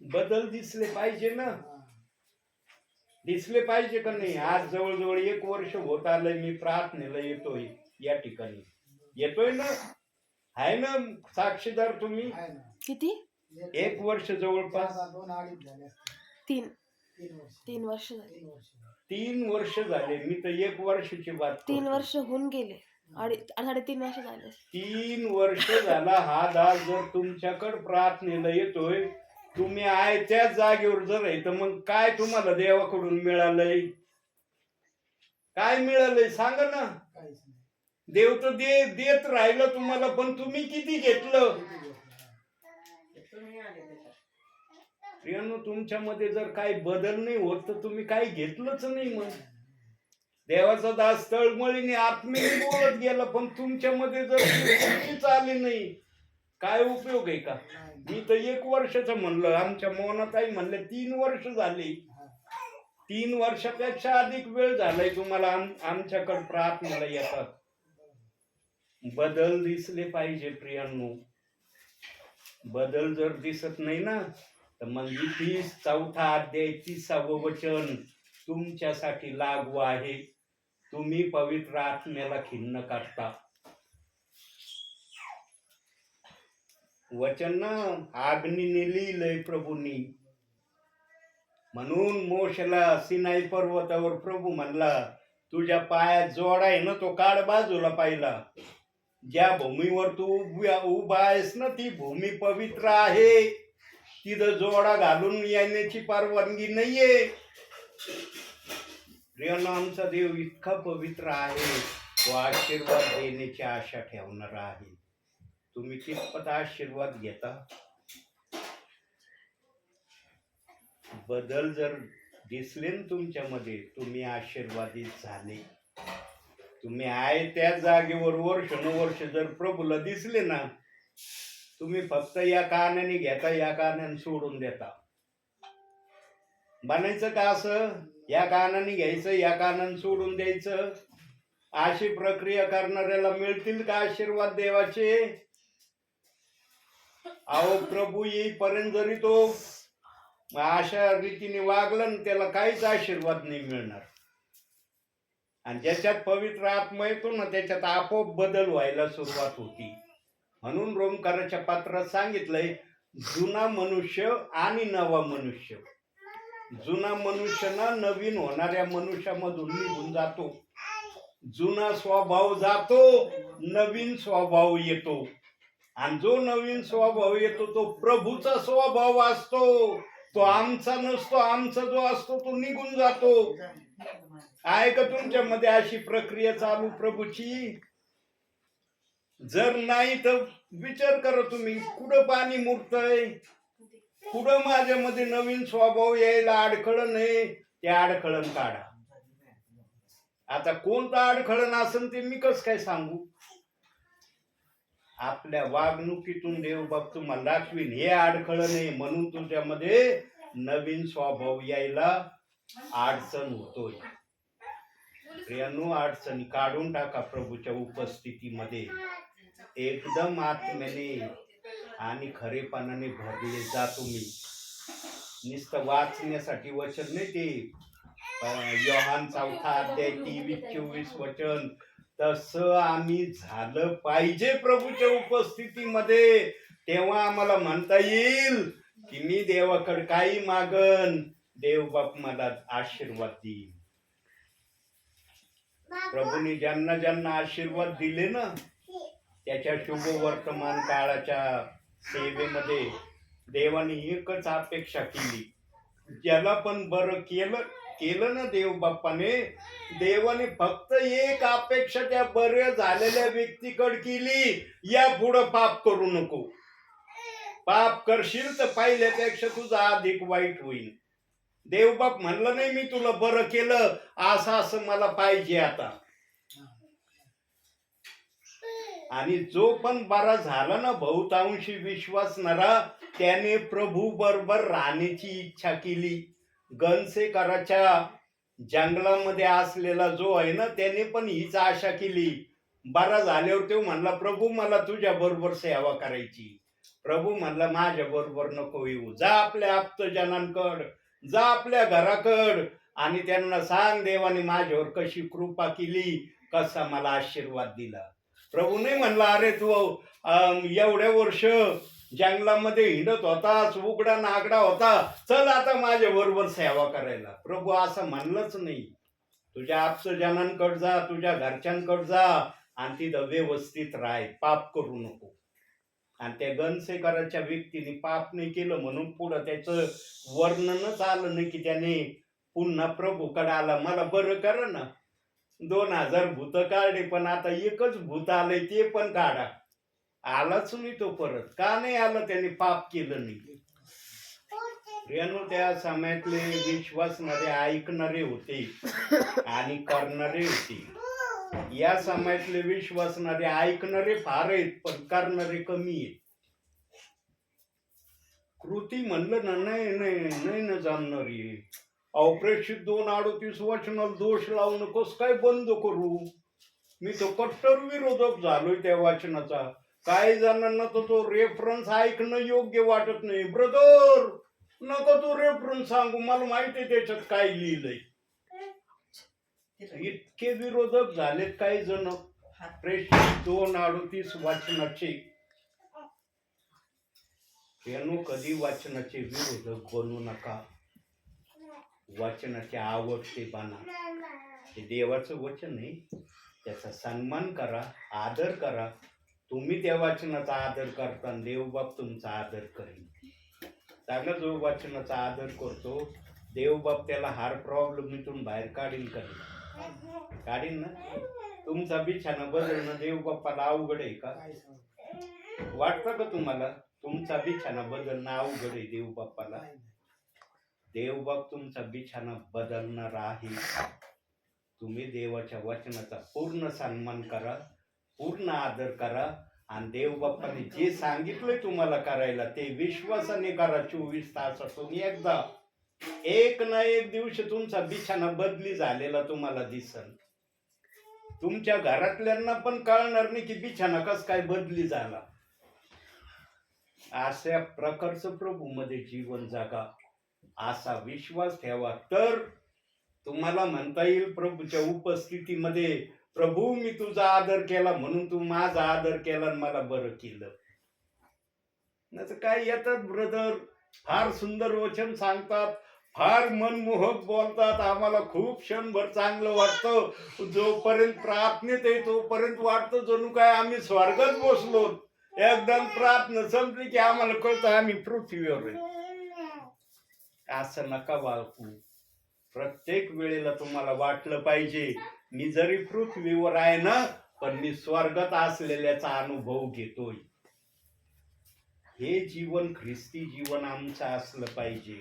बदल दिसले पाहिजे ना, दिसले पाहिजे का नाही? आज जवळजवळ 1 वर्ष होत आलंय मी प्रार्थनेला येतोय, या ठिकाणी येतोय ना, आहे ना साक्षीदार तुम्ही? किती? 1 वर्ष जवळपास. 3 वर्ष झाले. 3 वर्ष झाले. मी तर 1 वर्षाची बात करतो. 3 वर्ष होऊन गेले. 3.5 वर्ष झाले. 3 वर्ष झाला हा दास जर तुमच्याकडे प्रार्थनेला येतोय, तुम्ही आहे त्याच जागेवर जर आहे तर मग काय तुम्हाला देवाकडून मिळालंय? काय मिळालंय सांगा ना. देव तर देत राहिलं तुम्हाला, पण तुम्ही किती घेतलं. प्रियानो, तुमच्यामध्ये जर काही बदल नाही होत तर तुम्ही काही घेतलंच नाही. मग देवाचा दास तळमळीने आत्मेने बोलत गेला, पण तुमच्यामध्ये जर ती आली नाही, काय उपयोग आहे का. मी तर 1 वर्षाचं म्हणलं, आमच्या मोनाताई म्हणले 3 वर्ष झाली. 3 वर्षापेक्षा अधिक वेळ झालाय तुम्हाला आमच्याकडे प्रार्थनेला येतात. बदल दिसले पाहिजे प्रियांनो. बदल जर दिसत नाही ना, तर मग 34 अध्याय 30 वचन तुमच्यासाठी लागू आहे. तुम्ही पवित्र आत्म्याला खिन्न करता. वचन ना आग्नीने लिहिलंय प्रभूंनी. म्हणून मोशेला सिनाई पर्वतावर प्रभू म्हणला, तुझ्या पायात जोड आहे ना, तो काढ बाजूला पाहिला. ज्या भूमीवर तू उभा आहेस ना, ती भूमी पवित्र आहे. तिथं जोडा घालून येण्याची परवानगी नाहीये. प्रियानो, आमचा देव इतका पवित्र आहे, तो आशीर्वाद देण्याची आशा ठेवणार आहे. तुम्ही कितपत आशीर्वाद घेता. बदल जर दिसले ना तुमच्यामध्ये, तुम्ही आशीर्वादित झाले. तुम्ही आहे त्या जागेवर वर्ष जर प्रभूला दिसले ना, तुम्ही फक्त या कानाने घेता, या कानाने सोडून देता. बनायचं का असं, या कानाने घ्यायचं, या कानाने सोडून द्यायचं. अशी प्रक्रिया करणाऱ्याला मिळतील का आशीर्वाद देवाचे. अहो, प्रभू येईपर्यंत जरी तो अशा रीतीने वागला ना, त्याला काहीच आशीर्वाद नाही मिळणार. आणि ज्याच्यात पवित्र आत्मा येतो ना, त्याच्यात आपोआप बदल व्हायला सुरुवात होती. म्हणून रोमकाराच्या पत्रात सांगितलंय, जुना मनुष्य आणि नवा मनुष्य. जुना मनुष्य ना नवीन होणाऱ्या मनुष्यामधून निघून जातो. जुना स्वभाव जातो, नवीन स्वभाव येतो. आणि जो नवीन स्वभाव येतो तो प्रभूचा स्वभाव असतो. तो आमचा नसतो. आमचा जो असतो तो निघून जातो. आहे का तुमच्यामध्ये अशी प्रक्रिया चालू प्रभूची. जर नाही तर विचार करा तुम्ही, कुठं पाणी मुरतंय, कुठं माझ्यामध्ये नवीन स्वभाव यायला अडखळण आहे, ते अडखळण काढा. आता कोणतं अडखळण असेल ते मी कसं काय सांगू. आपल्या वागणुकीतून देवबाप तुम्हाला दाखवीन, हे अडखळण आहे म्हणून तुझ्यामध्ये नवीन स्वभाव यायला अडचण होतोय. प्रियांनो, अडचणी काढून टाका प्रभूच्या उपस्थितीमध्ये. एकदम आत्म्याने आणि खरेपणाने भरले जा तुम्ही. नुसतं वाचण्यासाठी वचन नाही ते. योहान 4 अध्याय 23-24 वचन, तसं आम्ही झालं पाहिजे प्रभूच्या उपस्थितीमध्ये. तेव्हा आम्हाला म्हणता येईल की मी देवाकडे काही मागन, देव बाप मला आशीर्वाद देईल. प्रभूने ज्यांना ज्यांना आशीर्वाद दिले ना, त्याच्या शुभ वर्तमान काळाच्या सेवेमध्ये देवाने एकच अपेक्षा केली. ज्याला पण बरं केलं ना देव बाप्पाने, देवाने फक्त एक अपेक्षा त्या बऱ्या झालेल्या व्यक्तीकडे केली, या पुढं पाप करू नको. पाप करशील तर पहिल्यापेक्षा तुझा अधिक वाईट होईल. देवबाप म्हणलं नाही मी तुला बरं केलं, असं मला पाहिजे आता. आणि जो पण बरा झाला ना बहुतांशी विश्वासणारा, त्याने प्रभू बरोबर राहण्याची इच्छा केली. गणसेकराच्या जंगलामध्ये असलेला जो आहे ना, त्याने पण हीच आशा केली. बरा झाल्यावर तो म्हणला, प्रभू मला तुझ्या बरोबर सेवा करायची. प्रभू म्हणला, माझ्या बरोबर नको येऊ, जा आपल्या आप्तजनांकड, जा आपल्या घराकड आणि त्यांना सांग देवाने माझ्यावर कशी कृपा केली, कसा मला आशीर्वाद दिला. प्रभू नाही म्हणला, अरे तू एवढ्या वर्ष जंगलामध्ये हिंडत होतास, उघडा नागडा होता, चल आता माझ्या बरोबर सेवा करायला. प्रभू असं म्हणलंच नाही. तुझ्या आप्तजनांकडे जा, तुझ्या घरच्यांकडे जा आणि तिथं व्यवस्थित राह, पाप करू नको. आणि त्या गणसेकराच्या व्यक्तीने पाप नाही केलं म्हणून पुढं त्याचं वर्णनच आलं नाही की त्याने पुन्हा प्रभूकडे आला, मला बरं करा ना. 2000 भूत काढले, पण आता एकच भूत आलंय, ते पण काढा. आलाच नाही तो परत. का नाही आलं? त्याने पाप केलं नाही. रेणू त्या समयातले विश्वासणारे ऐकणारे होते आणि करणारे होते. या समयातले विश्वासणारे ऐकणारे फार आहेत, पण करणारे कमी आहेत. कृती म्हणलं ना, नाही नाही नाही ना जमणारी. अप्रेक्षित 2:38 वचनाला दोष लावून कस काय बंद करू? मी तो कट्टर विरोधक झालोय त्या वाचनाचा. काही जणांना तो रेफरन्स ऐकणं योग्य वाटत नाही. ब्रदर, नको तो रेफरन्स सांगू, मला माहिती आहे त्याच्यात काय लिहिलंय. इतके विरोधक झालेत काही जण प्रेषित 2:38 वाचनाचे. यानो कधी वाचनाचे विरोधक बनू नका. वाचनाची आवड ते बना. हे देवाचं वचन आहे, त्याचा सन्मान करा, आदर करा. तुम्ही त्या वाचनाचा आदर करता, देवबाप तुमचा आदर करेल. चांगला जो वाचनाचा आदर करतो, देवबाप त्याला हार प्रॉब्लेम इथून बाहेर काढील काढील ना. तुमचा बिछाना बदलणं देवबाप्पाला अवघड आहे का? वाटतं का तुम्हाला तुमचा बिछाना बदलणं अवघड आहे देवबाप्पाला? देवबाप तुमचा बिछाना बदलणार आहे. तुम्ही देवाच्या वचनाचा पूर्ण सन्मान करा, पूर्ण आदर करा, आणि देवबाप्पाने जे सांगितलंय तुम्हाला करायला ते विश्वासाने करा. 24 तासातून एकदा, एक ना एक दिवशी तुमचा बिछाना बदली झालेला तुम्हाला दिसल. तुमच्या घरातल्यांना पण कळणार नाही की बिछाना कस काय बदली झाला. अशा प्रकारचं प्रभूमध्ये जीवन जगा, असा विश्वास ठेवा, तर तुम्हाला म्हणता येईल प्रभूच्या उपस्थितीमध्ये, प्रभू मी तुझा आदर केला म्हणून तू माझा आदर केला आणि मला बरं केलं. नाही काय येतात ब्रदर, फार सुंदर वचन सांगतात, फार मनमोहक बोलतात, आम्हाला खूप क्षणभर चांगलं वाटतं. जोपर्यंत प्रार्थनेत आहे तोपर्यंत वाटतं जणू काय आम्ही स्वर्गात बसलो. एकदम प्रार्थना संपली की आम्हाला कळतं आम्ही पृथ्वीवर आहे. असं नका वागू. प्रत्येक वेळेला तुम्हाला वाटलं पाहिजे मी जरी पृथ्वीवर आहे ना, पण मी स्वर्गात असलेल्याचा अनुभव घेतोय. हे जीवन ख्रिस्ती जीवन आमचं असलं पाहिजे.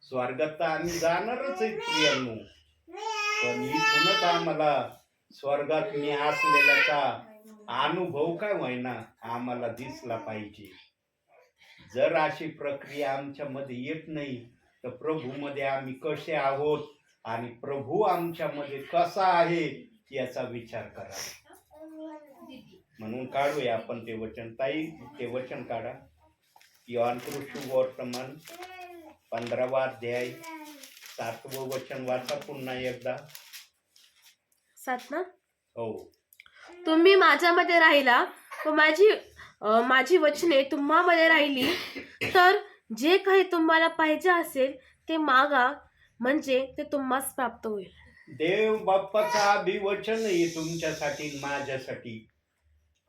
स्वर्गात तर आम्ही जाणारच आहे प्रियांनो, पण इथूनच आम्हाला स्वर्गात मी असलेल्याचा अनुभव काय होईना आम्हाला दिसला पाहिजे. जर अशी प्रक्रिया आमच्यामध्ये येत नाही तर प्रभूमध्ये आम्ही कसे आहोत आणि प्रभू आमच्यामध्ये कसा आहे याचा विचार करा. म्हणून काढूया आपण ते वचन. ताई ते वचन काढा. योहान सुवर्तमान 15वा अध्याय 7वं वचन वाचा पुन्हा एकदा. 7 ना? हो. तुम्ही माझ्यामध्ये राहिला व माझी वचने तुम्हामध्ये राहिली तर जे काही तुम्हाला पाहिजे असेल ते मागा, म्हणजे ते तुम्हास प्राप्त होईल. देव बाप्पाचा अभिवचन आहे तुमच्यासाठी माझ्यासाठी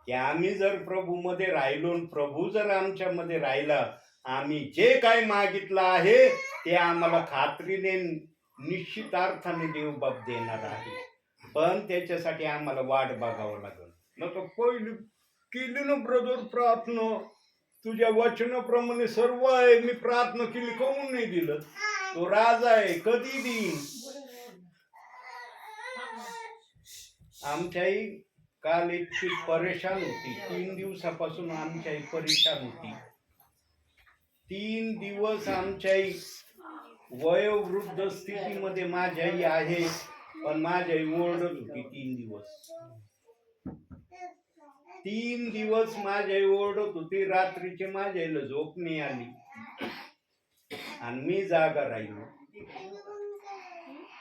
की आम्ही जर प्रभूमध्ये राहिलो, प्रभू जर आमच्यामध्ये राहिला, आम्ही जे काही मागितलं आहे ते आम्हाला खात्रीने निश्चित अर्थाने देव बाप देणार आहे. पण त्याच्यासाठी आम्हाला वाट बघावं लागेल. नका पहिली केली ना ब्रदर प्रार्थना, तुझ्या वचनाप्रमाणे सर्व आहे, मी प्रार्थना केली, कोण नाही दिलं? तो राजा आहे, कधी देईन? आमच्याही काल इतकी परेशान होती, 3 दिवसापासून आमच्याही परेशान होती. 3 दिवस आमच्याही वयोवृद्ध स्थितीमध्ये माझ्याही आहे, पण माझ्याही ओरडत होती. 3 दिवस माझ्याही ओरडत होती. रात्रीचे माझ्याला झोप नाही आली आणि मी जागा राहिलो.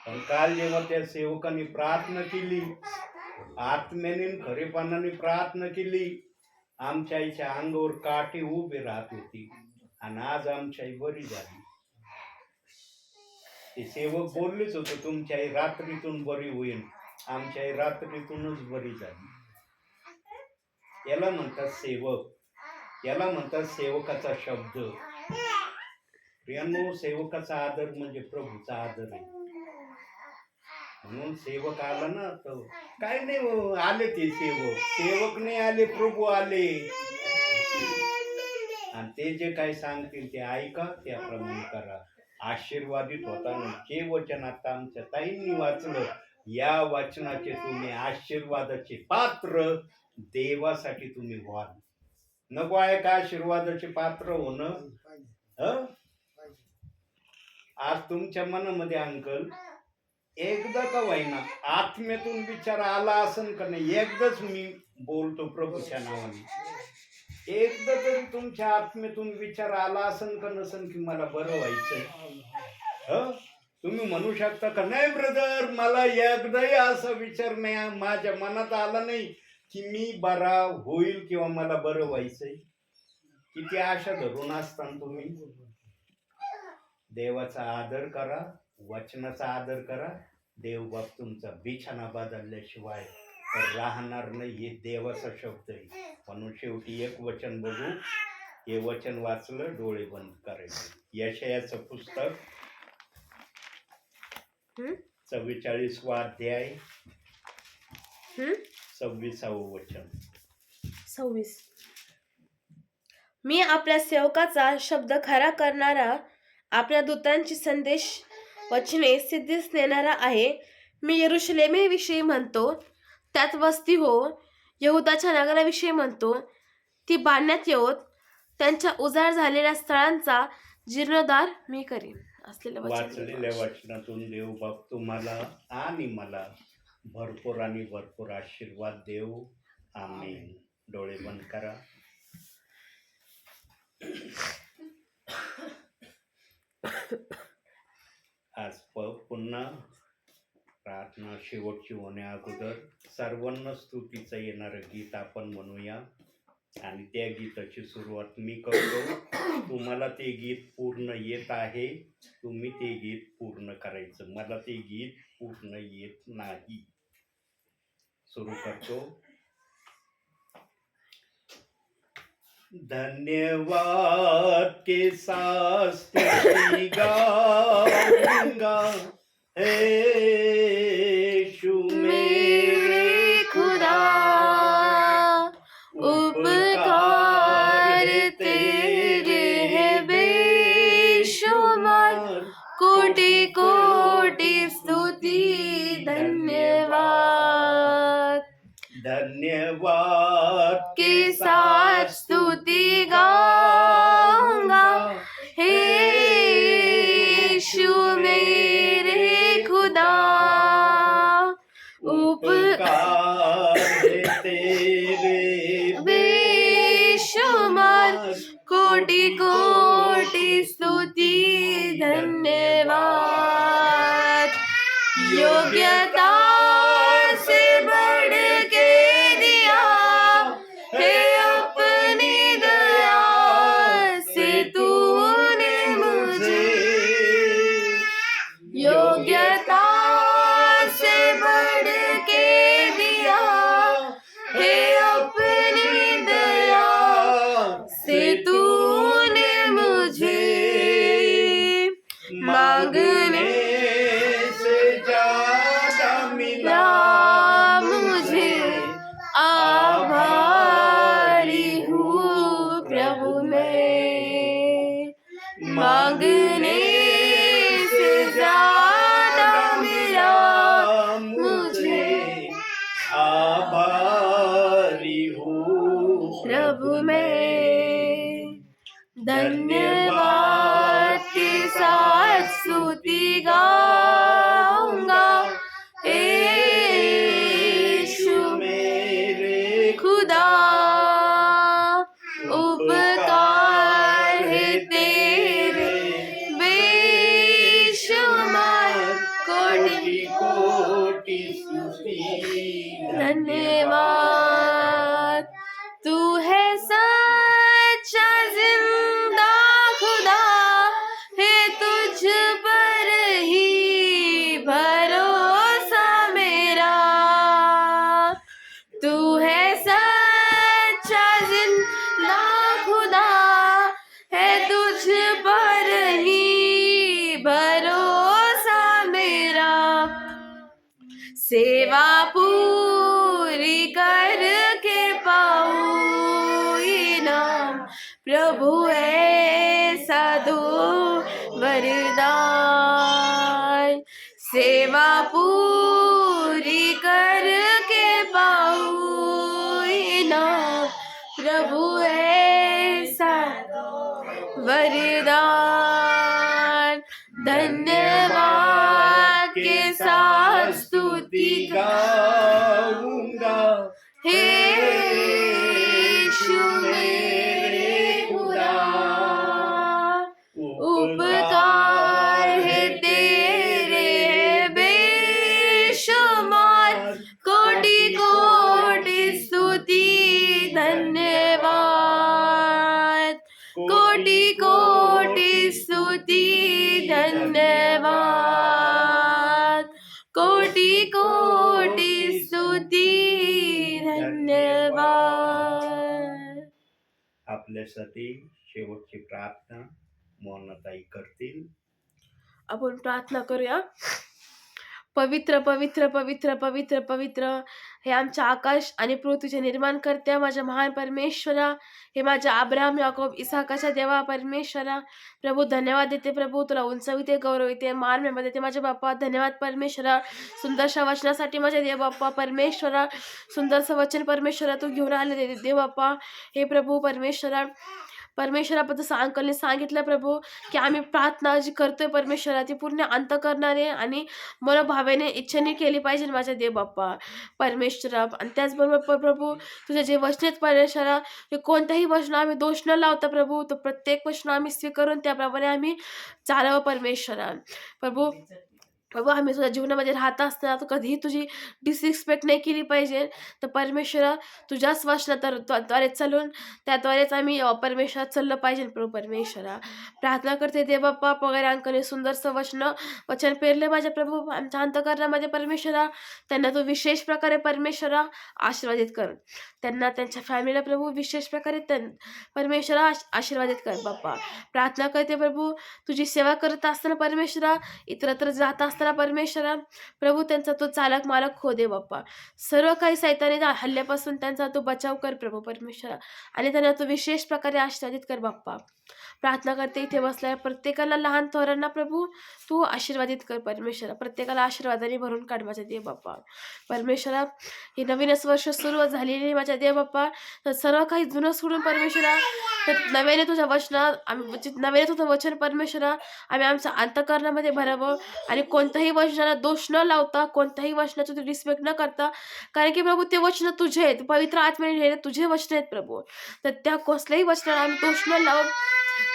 पण काल जेव्हा त्या सेवकांनी प्रार्थना केली, आत्म्याने खरेपणाने प्रार्थना केली, आमच्या आईच्या अंगावर काटे उभे राहत होती आणि आज आमच्या आई बरी झाली. ते सेवक बोललेच होते तुमच्या आई रात्रीतून बरी होईल. आमच्या आई रात्रीतूनच बरी झाली. याला म्हणतात सेवक, याला म्हणतात सेवकाचा शब्द. प्रियांनो, सेवकाचा आदर म्हणजे प्रभूचा आदर आहे. म्हणून सेवक आला ना, तो काय नाही हो, आले ते सेवक नाही आले, प्रभू आले. आणि ते जे काही सांगतील ते ऐका, त्याप्रमाणे करा. आशीर्वादित होता ना. जे वचन आता आमच्या ताईंनी वाचलं, या वचनाचे तुम्ही आशीर्वादाचे पात्र देवासाठी तुम्ही व्हाल. नको आहे का आशीर्वादाचे पात्र होणं? हं? आज तुमच्या मनामध्ये अंकल एकदा का होईना आत्म्यातून विचार आला असन का नाही, एकदाच मी बोलतो प्रभूच्या नावाने, एकदा तरी तुमच्या आत्म्यातून विचार आला असन का नसन की मला बरं व्हायचंय? तुम्ही म्हणू शकता का नाही ब्रदर, मला एकदाही असा विचार नाही माझ्या मनात आला नाही की मी बरा होईल किंवा मला बरं व्हायचंय? किती आशा धरून असताना तुम्ही. देवाचा आदर करा, वचनाचा आदर करा. देवबाप तुमचा बिछाना बदलल्याशिवाय राहणार नाही, हे देवाचा शब्द आहे. म्हणून शेवटी एक वचन बघू. हे वचन वाचलं, डोळे बंद करायचे. यशायाचं पुस्तक 44वा अध्याय 26वं वचन. 26. मी आपल्या सेवकाचा शब्द खरा करणारा, आपल्या दूतांची संदेश वचने सिद्धीस नेणारा आहे. मी यरुशलेमेविषयी म्हणतो, त्यात वस्ती हो. यहुदाच्या नगराविषयी म्हणतो, ती बांधण्यात येवोत. त्यांच्या उजाड झालेल्या स्थळांचा जीर्णोद्धार मी करीन. वाचलेल्या वचनातून देव बाप तुम्हाला आणि मला भरपूर आणि भरपूर आशीर्वाद देव. आमीन. डोळे बंद करा. आज पुन्हा प्रार्थना शेवटची होण्या अगोदर सर्वांना स्तुतीचं येणारं गीत आपण म्हणूया. आणि त्या गीताची सुरुवात मी करतो. तुम्हाला ते गीत पूर्ण येत आहे, तुम्ही ते गीत पूर्ण करायचं. मला ते गीत पूर्ण येत नाही. सुरू करतो. धन्यवाद के साथ स्तुति गाऊंगा, यीशु मेरे खुदा, उपकार तेरे है बेशुमार, कोटि कोटि स्तुति धन्यवाद. धन्यवाद के साथ स्तुति गाऊंगा, हे यीशु मेरे खुदा, उपकार तेरे बेशुमार, कोटि कोटि स्तुति धन्यवाद. योग्यता से बढ़ के दिया है अपनी दया से तूने मुझे, योग्यता से बढ़ के दिया है अपनी दया से तूने मुझे, मांगने से ज्यादा मिला मुझे, आभारी हूँ प्रभु मैं. मांगने से ज्यादा मिला मुझे, आभारी हूँ प्रभु मैं. धन्यवाद के साथ स्तुति गाऊंगा, यीशु मेरे खुदा, उपकार है तेरे बेशुमार, कोटि कोटि स्तुति धन्यवाद. तू है सच्चा जिंदा खुदा, है तुझ पर ही भरोसा मेरा. तू है सच्चा जिंदा खुदा, है तुझ पर ही भरोसा मेरा. सेवा पूरी करके पाऊँ इनाम, प्रभु ऐसा दो वरदान। सेवा पूरी करके पाऊँ इनाम, प्रभु ऐसा वरदान। धन्यवाद के साथ स्तुति गाऊंगा हे यीशु मेरे खुदा, उपकार है तेरे बेशुमार, कोटि कोटि स्तुति धन्यवाद, कोटि कोटि स्तुति धन्यवाद, कोटि कोटि स्तुति धन्यवाद। आपल्यासाठी शेवटची प्रार्थना मोनाताई करतील. आपण प्रार्थना करूया. पवित्र पवित्र पवित्र पवित्र पवित्र हे आमच्या आकाश आणि पृथ्वीचे निर्माण करत्या माझ्या महान परमेश्वरा, हे माझ्या अब्राहम याकोब इसाकाच्या देवा परमेश्वरा, प्रभू धन्यवाद देते. प्रभू तुला उंचविते, गौरविते, मान मी देते माझ्या बाप्पा. धन्यवाद परमेश्वरा सुंदरशा वचनासाठी माझ्या देव बाप्पा परमेश्वरा. सुंदरसं वचन परमेश्वरा तू घेऊन आले देव बाप्पा. हे प्रभू परमेश्वरा, परमेश्वराबद्दल अंकलने सांगितलं प्रभू की आम्ही प्रार्थना जी करतोय परमेश्वरा ती पूर्ण अंत करणारे आणि मनोभावेने इच्छेने केली पाहिजे माझ्या देव बाप्पा परमेश्वरा. आणि त्याचबरोबर प्रभू तुझे जे वचन आहेत परमेश्वरा, ते कोणत्याही वचन आम्ही दोष न लावता प्रभू, तो प्रत्येक वचन आम्ही स्वीकारून त्याप्रमाणे आम्ही चालावं परमेश्वरा. प्रभू आम्ही तुझ्या जीवनामध्ये राहत असताना तू कधीही तुझी डिसरिस्पेक्ट नाही केली पाहिजे. तर परमेश्वरा तुझ्याच वचनाद्वारे चालून त्याद्वारेच आम्ही परमेश्वरात चाललं पाहिजे प्रभू परमेश्वरा. प्रार्थना करते देव बाप्पा पगार अंकाने सुंदरसं वचन पेरले माझ्या प्रभू आमच्या अंतःकरणामध्ये परमेश्वरा. त्यांना तू विशेष प्रकारे परमेश्वरा आशीर्वादित कर. त्यांना त्यांच्या फॅमिलीला प्रभू विशेष प्रकारे परमेश्वरा आशीर्वादित कर बाप्पा. प्रार्थना करते प्रभू तुझी सेवा करत असताना परमेश्वरा, इतरत्र जात असताना परमेश्वरा प्रभू त्यांचा तो चालक मालक हो दे बाप्पा. सर्व काही सैतानी हल्ल्यापासून त्यांचा तो बचाव कर प्रभू परमेश्वरा, आणि त्यांना तो विशेष प्रकारे आशीर्वादित कर बाप्पा. प्रार्थना करते इथे बसल्या प्रत्येकाला लहान थोरांना प्रभू तू आशीर्वादित कर परमेश्वरा. प्रत्येकाला आशीर्वादाने भरून काढ माझ्या देव बाप्पा परमेश्वरा. हे नवीनच वर्ष सुरू झालेली माझ्या देव बाप्पा, तर सर्व काही जुनं सोडून परमेश्वरा नव्याने तुझ्या वचनात आम्ही नव्याने तुझं वचन परमेश्वरा आम्ही आमच्या अंतःकरणामध्ये भरावं, आणि कोणत्याही वचनाला दोष न लावता, कोणत्याही वचनाचं तू रिस्पेक्ट न करता, कारण की प्रभू ते वचन तुझे आहेत, पवित्र आत्म्याने तुझे वचन आहेत प्रभू. तर त्या कसल्याही वचनाला आम्ही दोष न लावून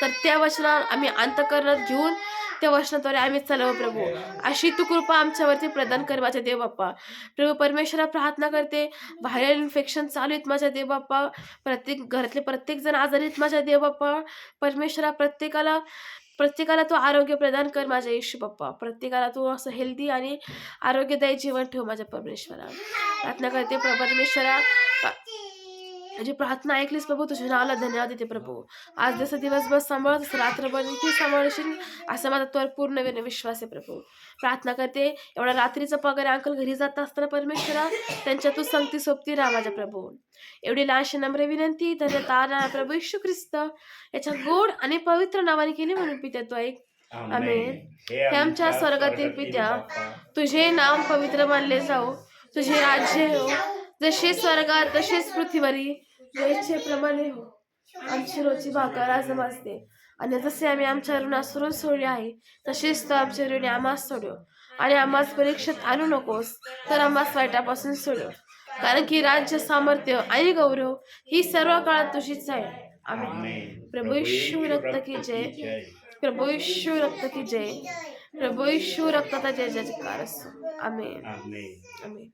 तर त्या वचनाला आम्ही अंतःकरणात घेऊन त्या वचनाद्वारे आम्ही चालावं प्रभू. अशी तू कृपा आमच्यावरती प्रदान कर माझ्या देव बाप्पा. प्रभू परमेश्वरा प्रार्थना करते व्हायरल इन्फेक्शन चालू आहेत माझ्या देव बाप्पा. घरातले प्रत्येक जण आजारी आहेत माझ्या देव बाप्पा परमेश्वरा. प्रत्येकाला तू आरोग्य प्रदान कर माझ्या येशू बाप्पा. प्रत्येकाला तू असं हेल्दी आणि आरोग्यदायी जीवन ठेव माझ्या परमेश्वरा. प्रार्थना करते परमेश्वरा, जी प्रार्थना ऐकलीस प्रभू तुझ्या नावाला धन्यवाद देते प्रभू. आज जसं दिवसभर सांभाळत रात्रभर की सांभाळशील असा माझा तुझ्यावर पूर्ण विश्वास आहे प्रभू. प्रार्थना करते एवढा रात्रीचा पगार अंकल घरी जात असताना परमेश्वरा त्यांच्या तू संगती सोबती राहा माझ्या प्रभू. एवढी लहानशी नम्र विनंती धन्य तारा प्रभू येशू ख्रिस्त याच्या गोड आणि पवित्र नावाने केली म्हणून पित्या तू ऐक. आमेन. हे आमच्या स्वर्गातील पित्या तुझे नाम पवित्र मानले जाओ, तुझे राज्य हो जसे स्वर्गात तसेच पृथ्वीवरी प्रमाणे हो. आमची रोजची भाकर आज दे, आणि जसे आम्ही आमच्या ऋणास ऋण सोडले आहे तसेच तो आमच्या ऋणी आम्हास सोडव, आणि आम्हास परीक्षेत आणू नकोस तर आम्हास वाईटापासून सोडव, कारण की राज्य सामर्थ्य आणि गौरव ही सर्व काळात तुझीच आहे. आमेन. प्रभू येशू रक्त की जय, प्रभू येशू रक्त की जय, प्रभू येशू रक्ताचा जय जयकार असो. आमेन. आमेन.